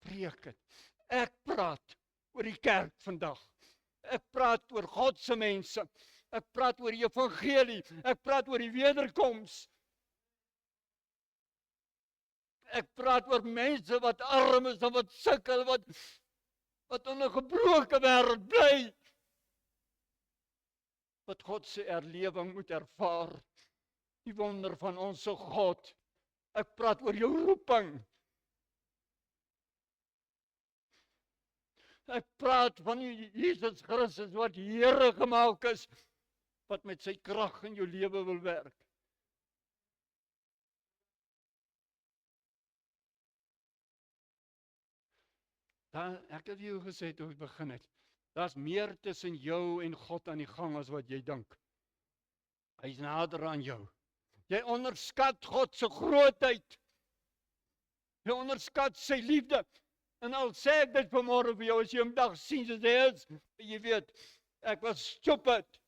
preek het. Ek praat oor die kerk vandag. Ek praat oor God se mense. Ek praat oor die evangelie. Ek praat oor die wederkoms. Ek praat oor mense wat arm is en wat sukkel, wat in 'n gebroke wêreld bly. Wat God se erlewing moet ervaar. Die wonder van ons God. Ek praat oor jou roeping. Ek praat van die Jesus Christus wat Here gemaak is, wat met sy krag in jou lewe wil werk. Ek het jou gesê toe ek begin het, daar's meer tussen jou en God aan die gang as wat jy dink. Hy's nader aan jou. Jy onderskat God se grootheid. Jy onderskat sy liefde. En al sê ek dit vanmôre vir jou, as jy hom dag sien soos hy is, jy weet, ek was stupid.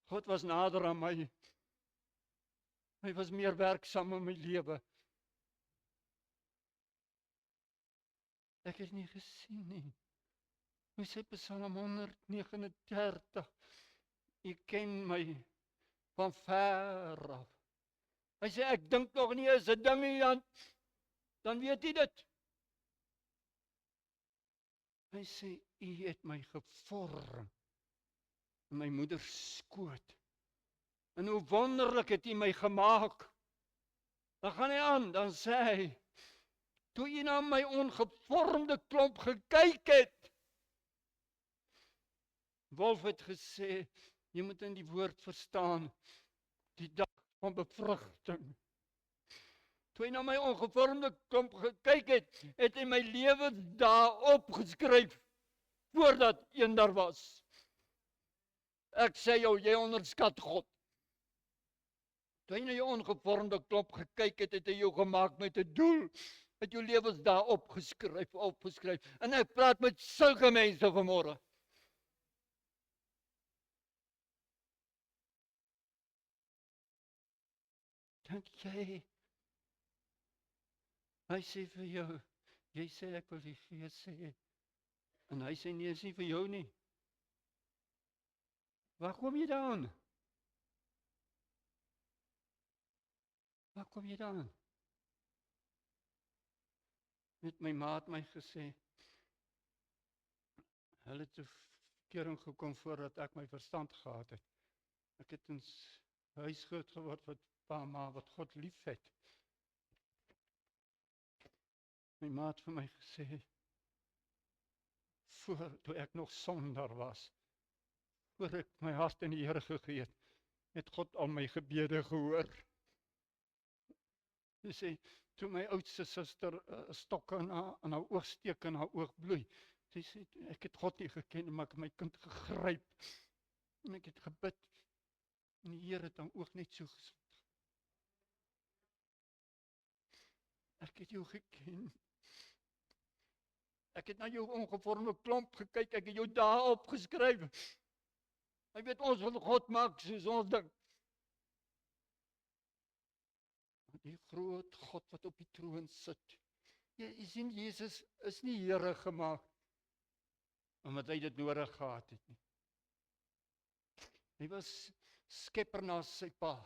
God was nader aan my. Hy was meer werksaam in my lewe. Ek het nie gesien nie. Hoe sê Psalm 139, U ken my van ver af. Hy sê, ek dink nog nie is 'n ding nie, dan weet jy dit. Hy sê, U het my gevorm in my moeder skoot. En hoe wonderlik het U my gemaak. Dan gaan hy aan, dan sê hy, toe U na my ongevormde klomp gekyk het. Wolf het gesê, jy moet in die woord verstaan, die dag van bevrugting. Toe hy na my ongevormde klomp gekyk het, het hy my lewensdae opgeskryf, voordat een daar was. Ek sê jou, jy onderskat God. Toe hy na jou ongevormde klomp gekyk het, het hy jou gemaak met 'n doel, het jou lewensdae opgeskryf. En ek praat met sulke mense vanmôre. Dink jy, hy sê vir jou, jy sê ek wil die Gees sê, en hy sê nee, is nie vir jou nie. Waar kom jy dan? Waar kom jy dan? Met my maat my gesê, Hulle het 'n kering gekom voordat ek my verstand gehad het. Ek het in huis groot geword wat pa en ma wat God liefhet. My ma het vir my gesê, toe ek nog sondaar was, voor ek my hart in die Here gegee het God al my gebede gehoor. Sy sê, toe my oudste suster 'n stok in haar oog steek en haar oog bloei, sy sê, ek het God nie geken, maar ek het my kind gegryp, en ek het gebid, en die Here het haar oog net so gesond. Ek het jou geken. Ek het na jou ongevormde klomp gekyk, ek het jou dae opgeskryf. Ek weet ons wil God maak soos ons dink. Die groot God wat op die troon sit. Jy sien, Jesus is nie Here gemaak omdat hy dit nodig gehad het nie. Hy was skepper na sy pa.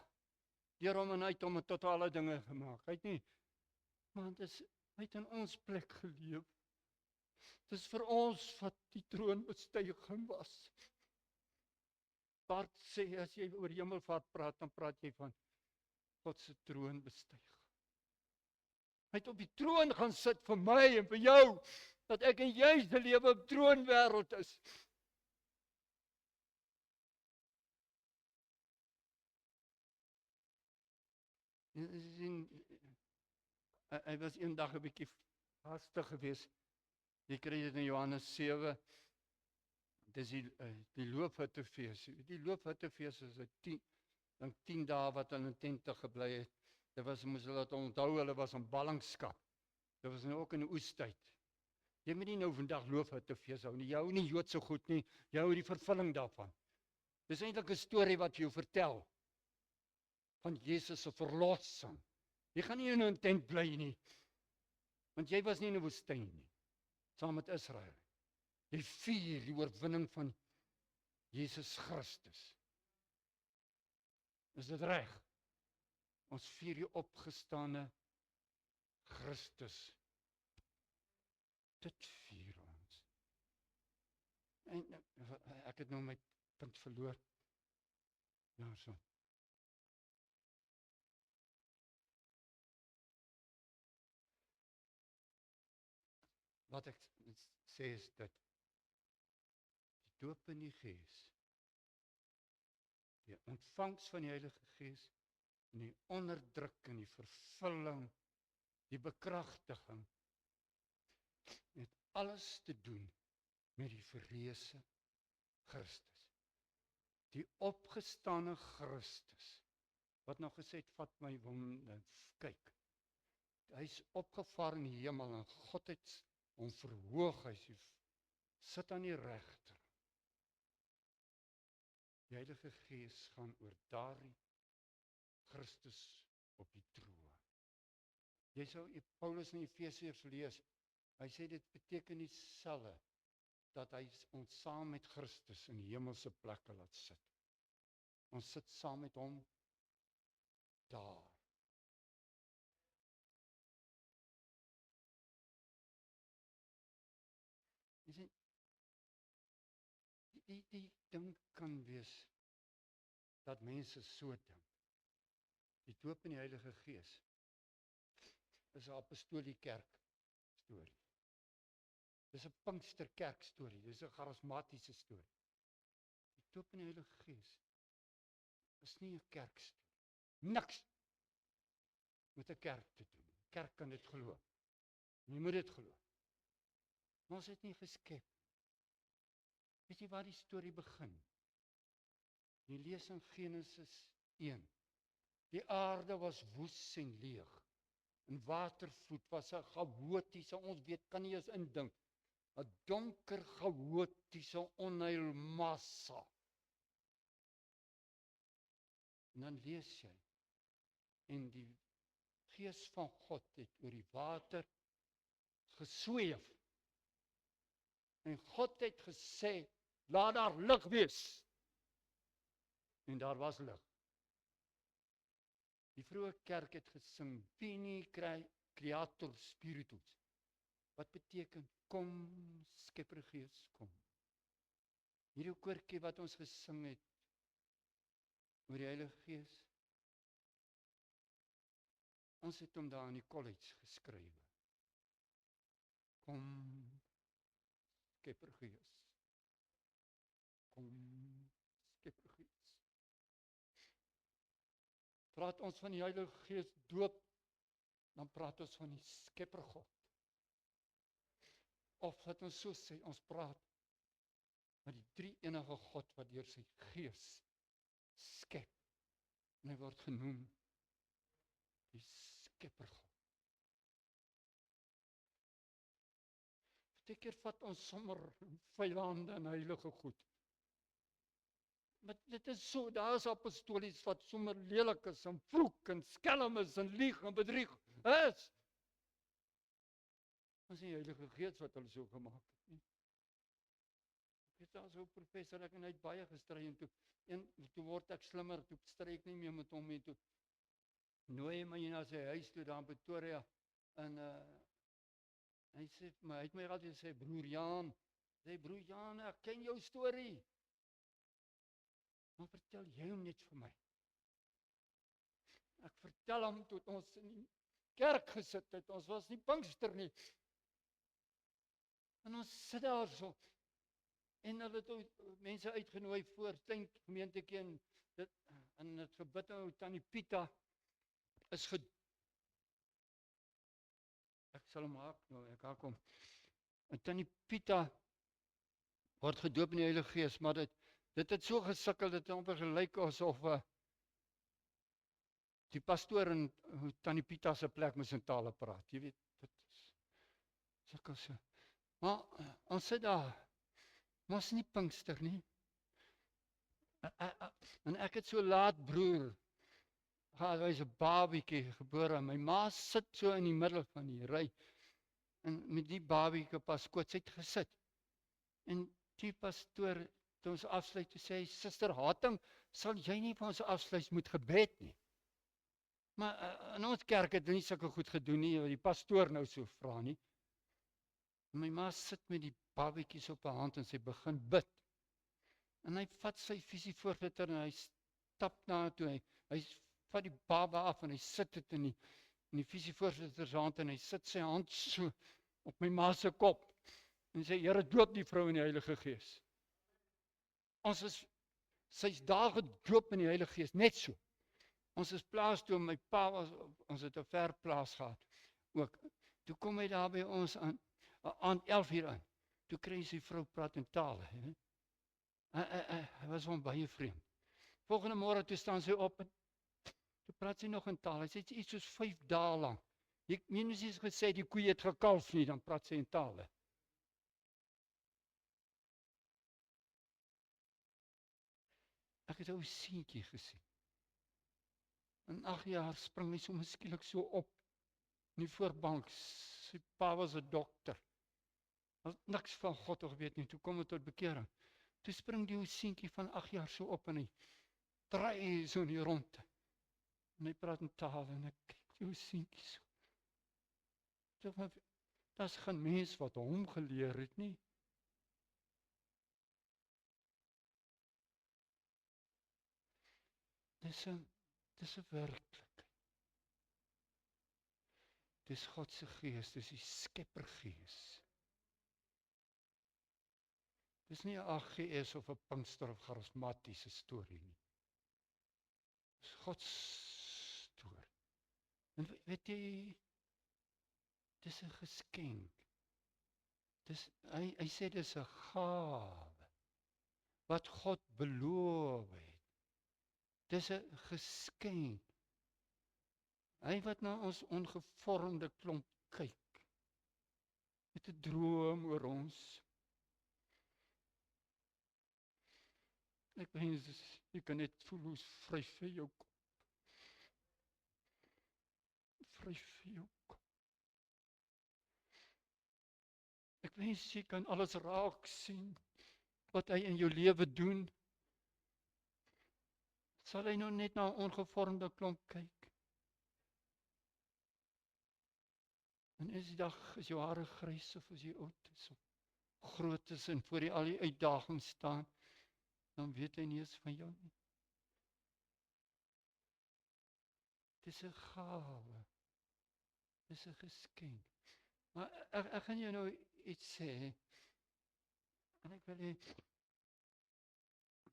Deur hom en uit hom tot alle dinge gemaak. Hy het nie, maar hy het in ons plek geleef. Dis vir ons wat die troonbestuiging was. Bart sê, as jy oor hemelvaart praat, dan praat jy van God se troonbestuiging. Hy het op die troon gaan sit vir my en vir jou, dat ek en jy se lewe op troonwêreld is. Hy was eendag 'n bietjie hastig geweest. Jy kry dit in Johannes 7. Dis die loofhuttefees. Die loofhuttefees is 10 dae wat hulle in tente gebly het. Dit moes hulle onthou, hulle was in ballingskap. Dit was nou ook in die oestyd. Jy moet nie nou vandag loofhuttefees hou nie. Jy hou nie Joodse goed nie. Jy hou die vervulling daarvan. Dis eintlik 'n storie wat jou vertel van Jesus se verlossing. Jy gaan nie in 'n tent bly nie. Want jy was nie in 'n woestyn nie, saam met Israel. Jy vier die oorwinning van Jesus Christus. Is dit reg? Ons vier die opgestane Christus. Dit vier ons. En ek het nou my punt verloor. Ja, so. Wat ek sê is dit, die doop in die Gees, die ontvangs van die Heilige Gees, en die onderdrukking, die vervulling, die bekragtiging, het alles te doen met die verreëse Christus. Die opgestane Christus, wat nog gesê het, vat my wond, kyk, hy is opgevaar in die hemel, en God het hom verhoog, hy sit aan die regter. Die Heilige Gees gaan oor daardie Christus op die troon. Jy sou Paulus in Efesiërs lees, hy sê dit beteken dieselfde, dat hy ons saam met Christus in die hemelse plekke laat sit. Ons sit saam met hom daar. Jy sien, die ding kan wees, dat mense so dink. Die doop in die Heilige Gees is 'n apostoliekerk storie. Dis 'n Pinksterkerk storie, dis 'n charismatiese storie. Die doop in die Heilige Gees is nie 'n kerkstorie. Niks met 'n kerk te doen. Kerk kan dit glo. Jy moet dit glo. Maar ons het nie geskep. Weet jy waar die storie begin? Jy lees in Genesis 1. Die aarde was woes en leeg. En watervloed was 'n chaotiese, ons kan nie eens indink, 'n donker, chaotiese onheilmassa. En dan lees jy, en die Gees van God het oor die water gesweef. En God het gesê, laat daar lig wees. En daar was lig. Die vroeë kerk het gesing, Veni Creator Spiritus. Wat beteken, kom Skeppergees, kom. Hierdie koortjie wat ons gesing het oor die Heilige Gees. Ons het hom daar in die college geskrywe. Kom, Skeppergees. Kom, Skeppergees. Praat ons van die Heilige Gees doop, dan praat ons van die Skeppergod. Of wat ons so sê, ons praat met die drie enige God wat deur sy Gees skep. En hy word genoem die Skeppergod. Partykeer vat ons sommer vyande en heilige goed. Maar dit is so, daar is apostolies wat sommer lelik is en vloek en skelm is en lieg en bedrieg is. Ons die Heilige Gees wat hulle so gemaak het nie. Ek het daar so 'n professor, ek en hy het baie gestry en toe word ek slimmer, toe stry ek nie meer met hom nie, toe nooi hy my na sy huis toe daar in Pretoria en hy sê, maar hy het my altyd gesê, broer Jan, ek ken jou storie. Maar vertel jy hom net vir my. Ek vertel hom toe ons in die kerk gesit het, ons was nie Pinkster nie. En ons sit daar so, en hulle het mense uitgenooi voor klein gemeentetjie en het gebid nou Tannie Pieter is ek sal hom maak nou, ek kom. En Tannie Pieter word gedoop in die Heilige Gees, maar dit het so gesukkel, dit het amper gelyk asof die pastoor in Tannie Pieter se plek moes in tale praat. Jy weet, dit is sukkel so. Maar ons sit daar, mos nie Pinkster nie. En ek het so laat broer, hy was 'n babietjie gebore, my ma sit so in die middel van die ry, en met die babietjie pas koets het gesit. En die pastoor, toe ons afsluit, toe sê hy, Suster Hating, sal jy nie vir ons afsluit met gebed nie? Maar in ons kerk het nie sulke goed gedoen nie, wat die pastoor nou so vra nie. En my ma sit met die babietjies op haar hand en sy begin bid. En hy vat sy visievoorsitter en hy stap na toe, hy vat die baba af en hy sit dit in die visievoorsitter se hand en hy sit sy hand so op my ma se kop. En sê, Here, doop die vrou in die Heilige Gees. Sy's daar gedoop in die Heilige Gees, net so. Ons is plaas toe, my pa was, ons het 'n ver plaas gehad, ook. Toe kom hy daar by ons aan 11 uur aan. Toe kry sy vrou praat in tale. Hy was hom baie vreemd. Volgende môre toe staan sy op en toe praat sy nog in tale. Sy sê iets soos 5 dae lank. Ek meen sy het gesê die koeie het gekalf nie, dan praat sy in tale. Ek het 'n ou seentjie gesien. In 8 jaar spring hy so skielik so op in die voorbank. Sy pa was 'n dokter. Hy het niks van God of weet nie, toe kom het tot bekering. Toe spring die ou seentjie van 8 jaar so op en hy draai so in die rondte. En hy praat in tale en ek kyk die ou seentjie so. Daar's geen mens wat hom geleer het nie. Dis 'n werklikheid. Dis God se Gees, dis die Skeppergees. Dis nie 'n AGS of 'n Pinkster of charismatiese storie nie. Dis God se storie. En weet jy, dis 'n geskenk. Hy sê dis 'n gawe wat God beloof het. Dis 'n geskenk. Hy wat na ons ongevormde klomp kyk, met 'n droom oor ons. Ek wens jy kan net voel hoe vryf vir jou kop. Vryf vir jou kop. Ek wens jy kan alles raak sien wat hy in jou lewe doen. Sal hy nou net na 'n ongevormde klomp kyk? En is die dag, is jou hare grys of is jy oud is of groot is en voor jy al die uitdagings staan? dan weet hy nie eens van jou nie. Dis 'n gawe. Dis 'n geskenk. Maar ek gaan jou nou iets sê, en ek wil hê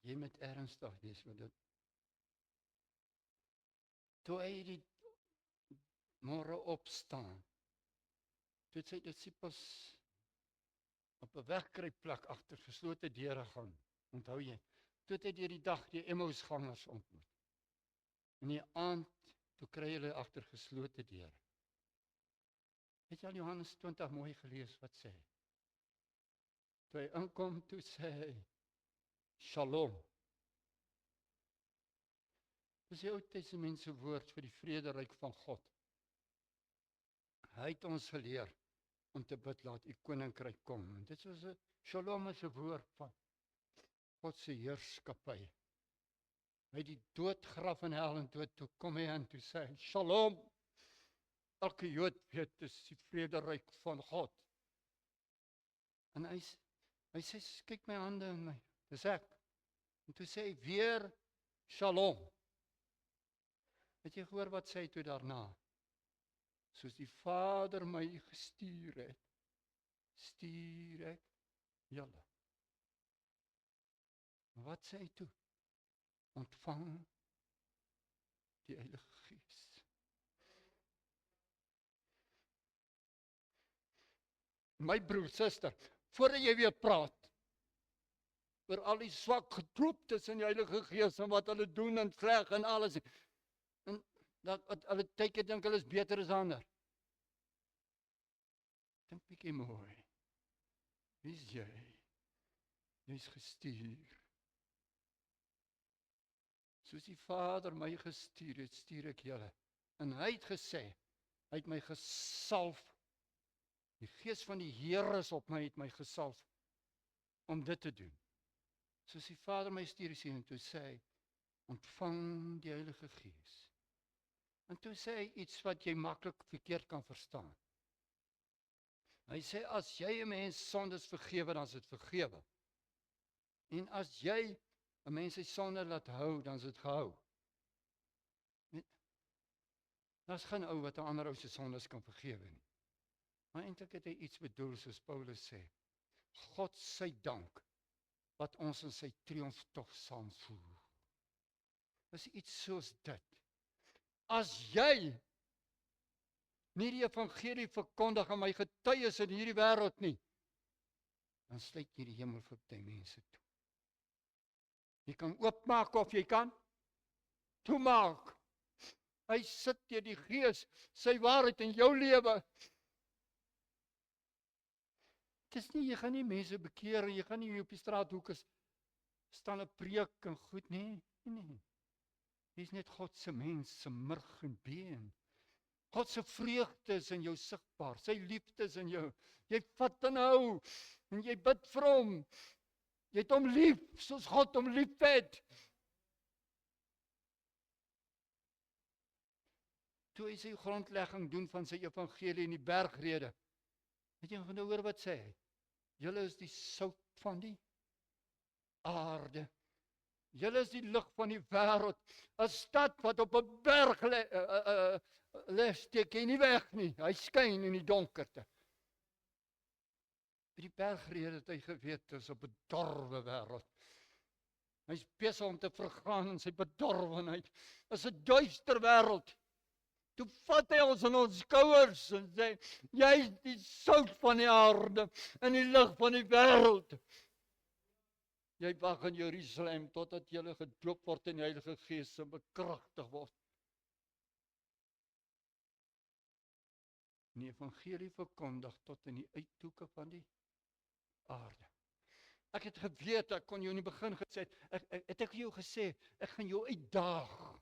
jy moet ernstig wees met dit. Toe hy die môre opstaan, toe sy disippels op 'n wegkruipplek agter geslote deure gaan, onthou jy, toe het hy deur die dag die Emmausgangers ontmoet. In die aand, toe kry hulle agter geslote deure. Het jy al Johannes 20 mooi gelees wat sê? Toe hy inkom, toe sê hy, Shalom. Dis die Ou Testamentiese woord vir die vrederyk van God. Hy het ons geleer om te bid, laat u koninkryk kom. En dit is 'n Shalom is 'n woord van God se heerskappy. Hy het die dood, graf en hel en dood, toe kom hy aan toe sê hy, Shalom. Elke Jood weet, dis die vrederyk van God. En hy sê, kyk my hande in my, dis ek. En toe sê hy weer, Shalom. Het jy gehoor wat sê hy toe daarna? Soos die Vader my gestuur het, stuur ek julle. Wat sê hy toe? Ontvang die Heilige Gees. My broer, suster, voordat jy weer praat oor al die swak gedooptes in die Heilige Gees en wat hulle doen en sleg en alles, en dat hulle tydjie dink hulle is beter as ander. Dink bietjie mooi. Wie is jy? Jy's gestuur. Soos die Vader my gestuur het, stuur ek julle. En hy het gesê, hy het my gesalf. Die Gees van die Here is op my, het my gesalf om dit te doen. Soos die Vader my stuur is en toe sê hy, ontvang die Heilige Gees. En toe sê hy iets wat jy maklik verkeerd kan verstaan. Hy sê, as jy 'n mens sondes vergewe, dan is dit vergewe. En as jy 'n mens sy sonde laat hou, dan is dit gehou. Daar's geen ou wat 'n ander ou se sondes kan vergewe nie. Maar eintlik het hy iets bedoel, soos Paulus sê, God sy dank, wat ons in sy triomftog saam voer. Dis iets soos dit. As jy nie die evangelie verkondig aan my getuies in hierdie wêreld nie, dan sluit jy die hemel vir die mense toe. Jy kan oopmaak of jy kan toemaak. Hy sit deur die Gees, sy waarheid in jou lewe. Dis nie, jy gaan nie mense bekeer, jy gaan nie op die straathoeke staan 'n preek en goed nie. Nee. Jy's net God se mens, se murg en been. God se vreugde is in jou sigbaar, sy liefde is in jou. Jy vat en hou, en jy bid vir hom. Jy het hom lief, soos God hom lief het. Toe hy sy grondlegging doen van sy evangelie in die bergrede, het jy nou hoor wat sê hy? Julle is die sout van die aarde. Julle is die lig van die wêreld. 'n Stad wat op 'n berg lê, steek jy nie weg nie. Hy skyn in die donkerte. By die bergrede het hy geweet, dis 'n bedorwe wêreld. Hy's besig om te vergaan in sy bedorwenheid. Dis 'n duister wêreld. Toe vat hy ons in ons skouers en sê, jy is die sout van die aarde en die lig van die wêreld. Jy wag in Jerusalem totdat jy gedoop word in die Heilige Gees en bekragtig word. En die evangelie verkondig tot in die uithoeke van die aarde. Ek het geweet, ek kon jou in die begin gesê, het ek jou gesê, ek gaan jou uitdaag.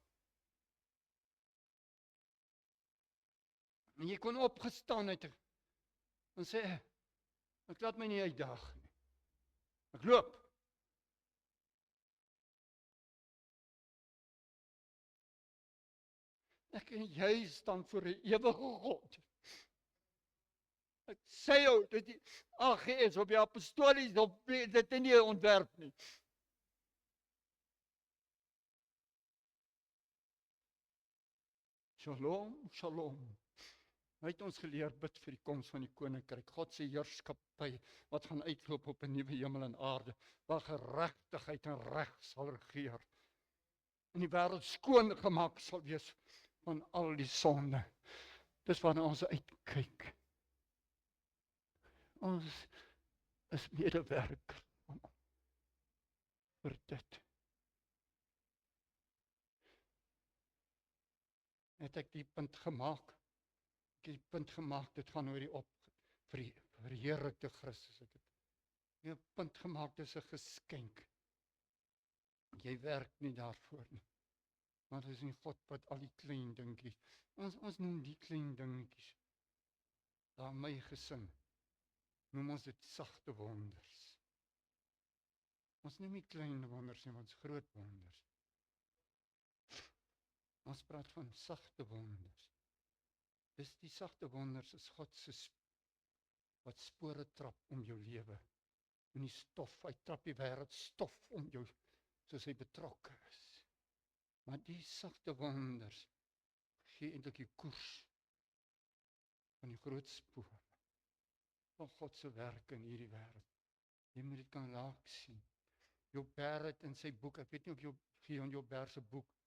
En jy kon opgestaan uit en sê, ek laat my nie uitdaag nie. Ek loop. Ek en jy staan voor 'n ewige God. Ek sê jou, dat die AGS op die apostolies, dit nie 'n ontwerp nie. Shalom, shalom. Hy het ons geleer bid vir die koms van die koninkryk, God se heerskappy wat gaan uitloop op 'n nuwe hemel en aarde, waar geregtigheid en reg sal regeer. En die wêreld skoon gemaak sal wees van al die sonde. Dis waarna ons uitkyk. Ons is medewerker vir dit. Het ek die punt gemaak? Ek het die punt gemaak, dit gaan oor die verheerlikte Christus. Ek het die punt gemaak, dis 'n geskenk. Jy werk nie daarvoor nie. Maar dit is nie God wat al die klein dingetjies. Ons noem die klein dingetjies. Daar my gesin noem ons dit sagte wonders. Ons noem nie klein wonders nie, ons groot wonders. Ons praat van sagte wonders. Dis die sagte wonders is God se wat spore trap om jou lewe. In die stof, hy trap die wêreld stof om jou, soos hy betrokke is. Maar die sagte wonders gee eintlik die koers van die groot spoor van God se werk in hierdie wêreld. Jy moet dit kan raak sien. Joubert het in sy boek, ek weet nie of Gideon Joubert se boek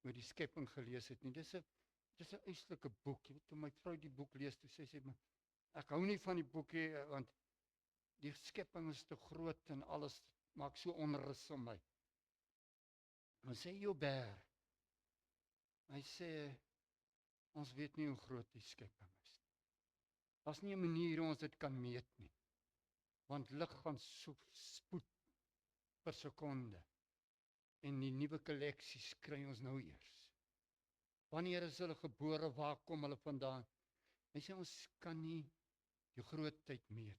oor die skepping gelees het nie. Dis 'n uitsluitlike boek. Jy weet, toe my vrou die boek lees, toe sê sy, maar ek hou nie van die boekie, want die skepping is te groot en alles maak so onrus in my. Maar sê Joubert, hy sê, ons weet nie hoe groot die skepping is. Daar's nie 'n manier hoe ons dit kan meet nie. Want lig gaan so spoed per sekonde. En die nuwe kolleksies kry ons nou eers. Wanneer is hulle gebore, waar kom hulle vandaan? Hy sê ons kan nie die grootheid meet nie.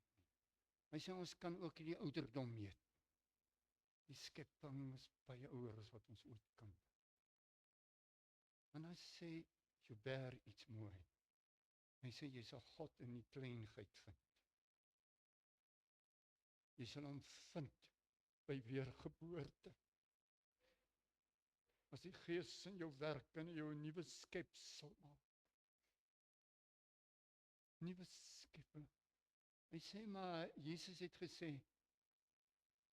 Hy sê ons kan ook nie die ouderdom meet. Die skepping is baie ouer as wat ons ooit kan. En hy sê Joubert iets mooi. Hy sê jy sal God in die kleinheid vind. Jy sal hom vind by weergeboorte. As die Gees in jou werk en jou 'n nuwe skepsel maak. Nuwe skepping. Hy sê maar, Jesus het gesê,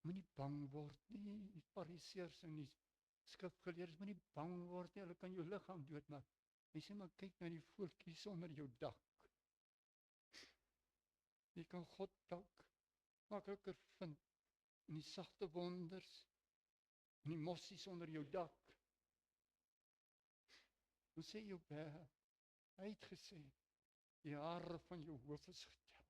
moenie bang word nie, die Fariseërs en die skrifgeleerdes, moenie bang word nie, hulle kan jou liggaam doodmaak. Hy sê maar, kyk na die voeltjies onder jou dak. Jy kan God dalk makliker vind in die sagte wonders, in die mossies onder jou dak. Hoe sê Joubert? Hy het gesê, die hare van jou hoof is getel.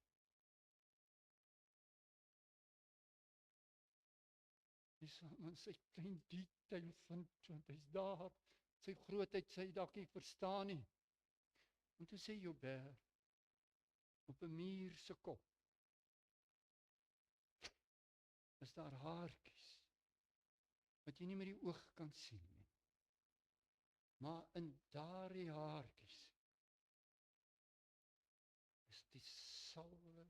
Jy sal in sy klein detail vind, want hy's daar. Sy grootheid, sy dalk nie verstaan nie. En toe sê Joubert, op 'n muur se kop, is daar haartjies, wat jy nie met die oog kan sien nie. Maar in daardie haartjies is die solstelsel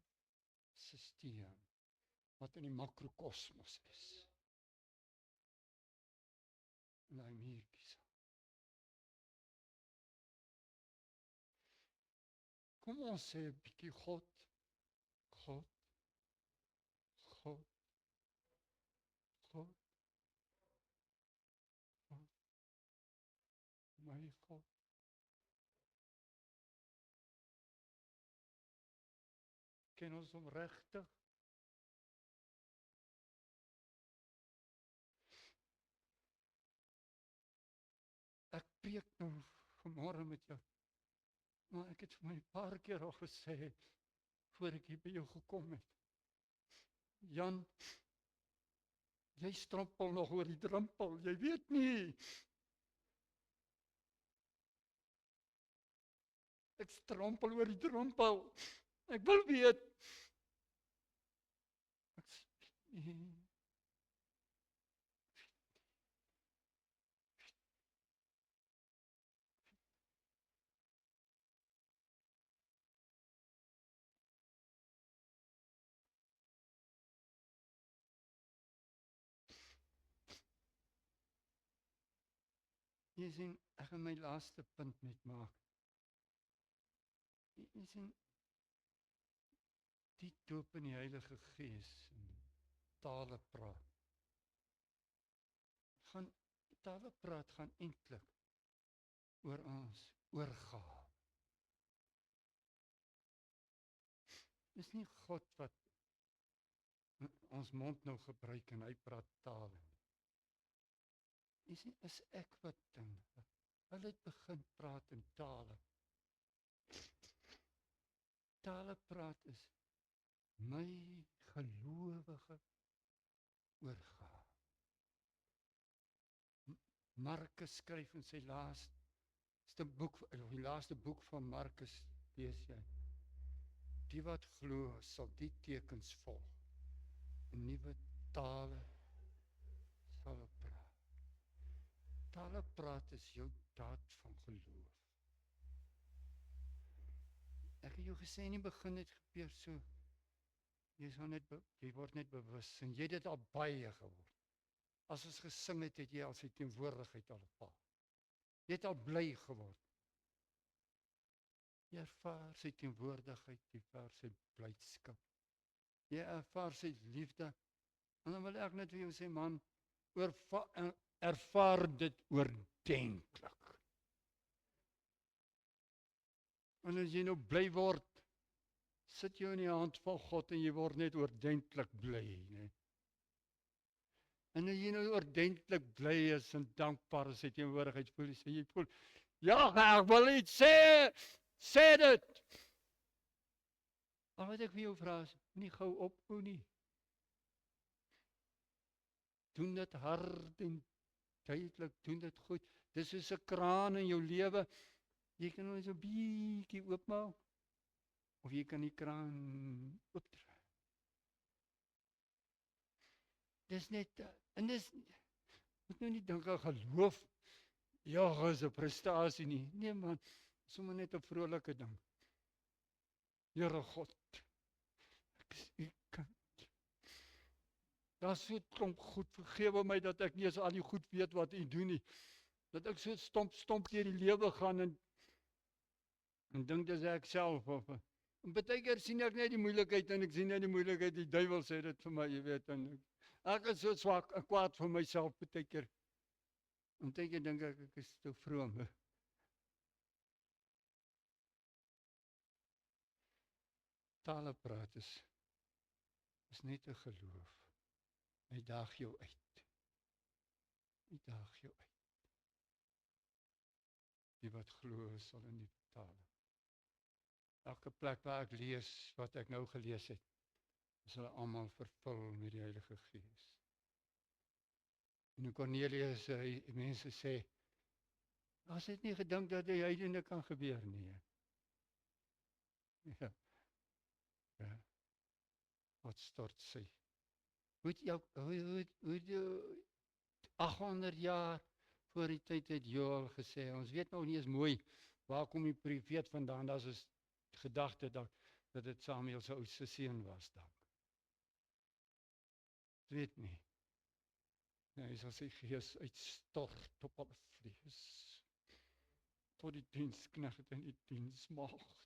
wat in die makrokosmos is. En daai muurtjies. Kom ons sê 'n bietjie God, God, God, God, God, my God. Ken ons hom regtig? Ek preek nou vanmôre met jou. Maar ek het vir my 'n paar keer al gesê, voor ek hier by jou gekom het. Jan, jy strompel nog oor die drempel, jy weet nie. Ek strompel oor die drempel. Ek wil weet. Ek weet nie. Jy sien, ek gaan my laaste punt net maak. Jy sien, die doop in die Heilige Gees en tale praat. Tale praat gaan eintlik oor ons oorgawe. Dis nie God wat ons mond nou gebruik en hy praat tale. Jy sien, is ek wat ding. Hulle het begin praat in tale. Tale praat is my gelowige oorgawe. Markus skryf in sy laaste boek, die laaste boek van Markus, lees jy. Die wat glo sal die tekens volg. Nuwe tale sal praat. Tale praat is jou daad van geloof. Ek het jou gesê in die begin het gebeur so. Jy word net bewus en jy het dit al baie geword. As ons gesing het, het jy al sy teenwoordigheid al ervaar. Jy het al bly geword. Jy ervaar sy teenwoordigheid, jy ervaar sy blydskap. Jy ervaar sy liefde. En dan wil ek net vir jou sê, man, ervaar dit oordentlik. En as jy nou bly word, sit jy in die hand van God en jy word net oordentlik bly, nee. En as jy nou oordentlik bly is en dankbaar is, het jy teenwoordigheid voel, jy voel, ja, ek wil iets sê dit. Al wat ek vir jou vra is, nie gou ophou nie. Doen dit hard en duidelik, doen dit goed. Dis soos 'n kraan in jou lewe. Jy kan nou so 'n bietjie oopmaak, of jy kan die kraan oopdraai. Dis net, en dis, moet nou nie dink aan geloof, ja, is 'n prestasie nie. Nee man, sommer net 'n vrolike ding. Here God, ek is u kind. Daar so klomp goed, vergewe my dat ek nie eens al die goed weet wat u doen nie. Dat ek so stomp deur die lewe gaan en dink dis ek self. En baie keer sien ek net die moeilikheid en ek sien net die moeilikheid, die duiwel sê dit vir my, jy weet, en ek is so swak en kwaad vir myself baie keer. En baie keer dink ek is te vroom. Tale praat is net 'n geloof. Hy daag jou uit. Hy daag jou uit. Die wat glo sal in die tale. Elke plek waar ek lees wat ek nou gelees het, is hulle almal vervul met die Heilige Gees. En Cornelius, mense sê, as het nie gedink dat die heidene kan gebeur nie. Ja. Ja. Wat stort sy. Hoe 800 jaar voor die tyd het Joël gesê, ons weet nou nie eens mooi, waar kom die profeet vandaan, dat is gedagte dat dit Samuel se oudste seun was dan. Weet nie. Ja, hy sal sy gees uitstort op alle vlees, tot die diensknegte en die diensmaagde.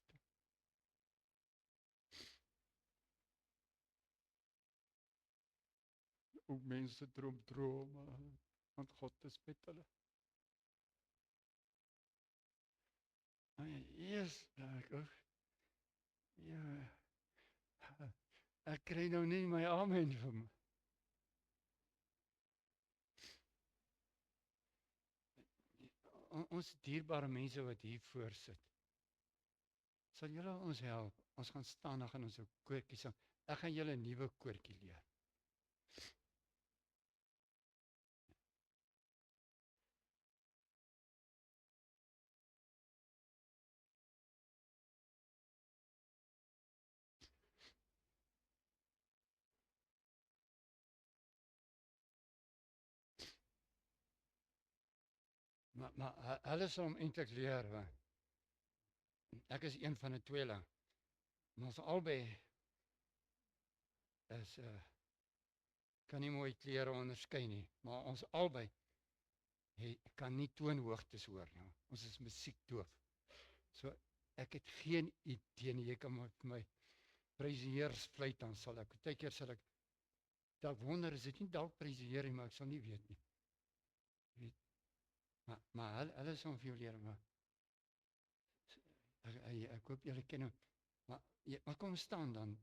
Ook mense drome, want God is met hulle. Yes, ek kry nou nie my amen vir my. Ons dierbare mense wat hier voor sit, sal julle ons help? Ons gaan staan, dan gaan ons 'n koortjie sing. Ek gaan julle 'n nuwe koortjie leer. Maar hulle sal hom eintlik leer. Ek is een van 'n tweeling. Maar ons albei is kan nie mooi klere onderskei nie, maar ons albei Jy kan nie toonhoogtes hoor nie. Ons is musiekdoof. So ek het geen idee nie. Jy kan maar vir my presieersfluit dan sal ek partykeer sal ek dalk wonder is dit nie dalk presieer nie, maar ek sal nie weet nie. Weet. Maar hulle sal vir jou leer maar ek hoop julle ken hom. Maar kom staan dan.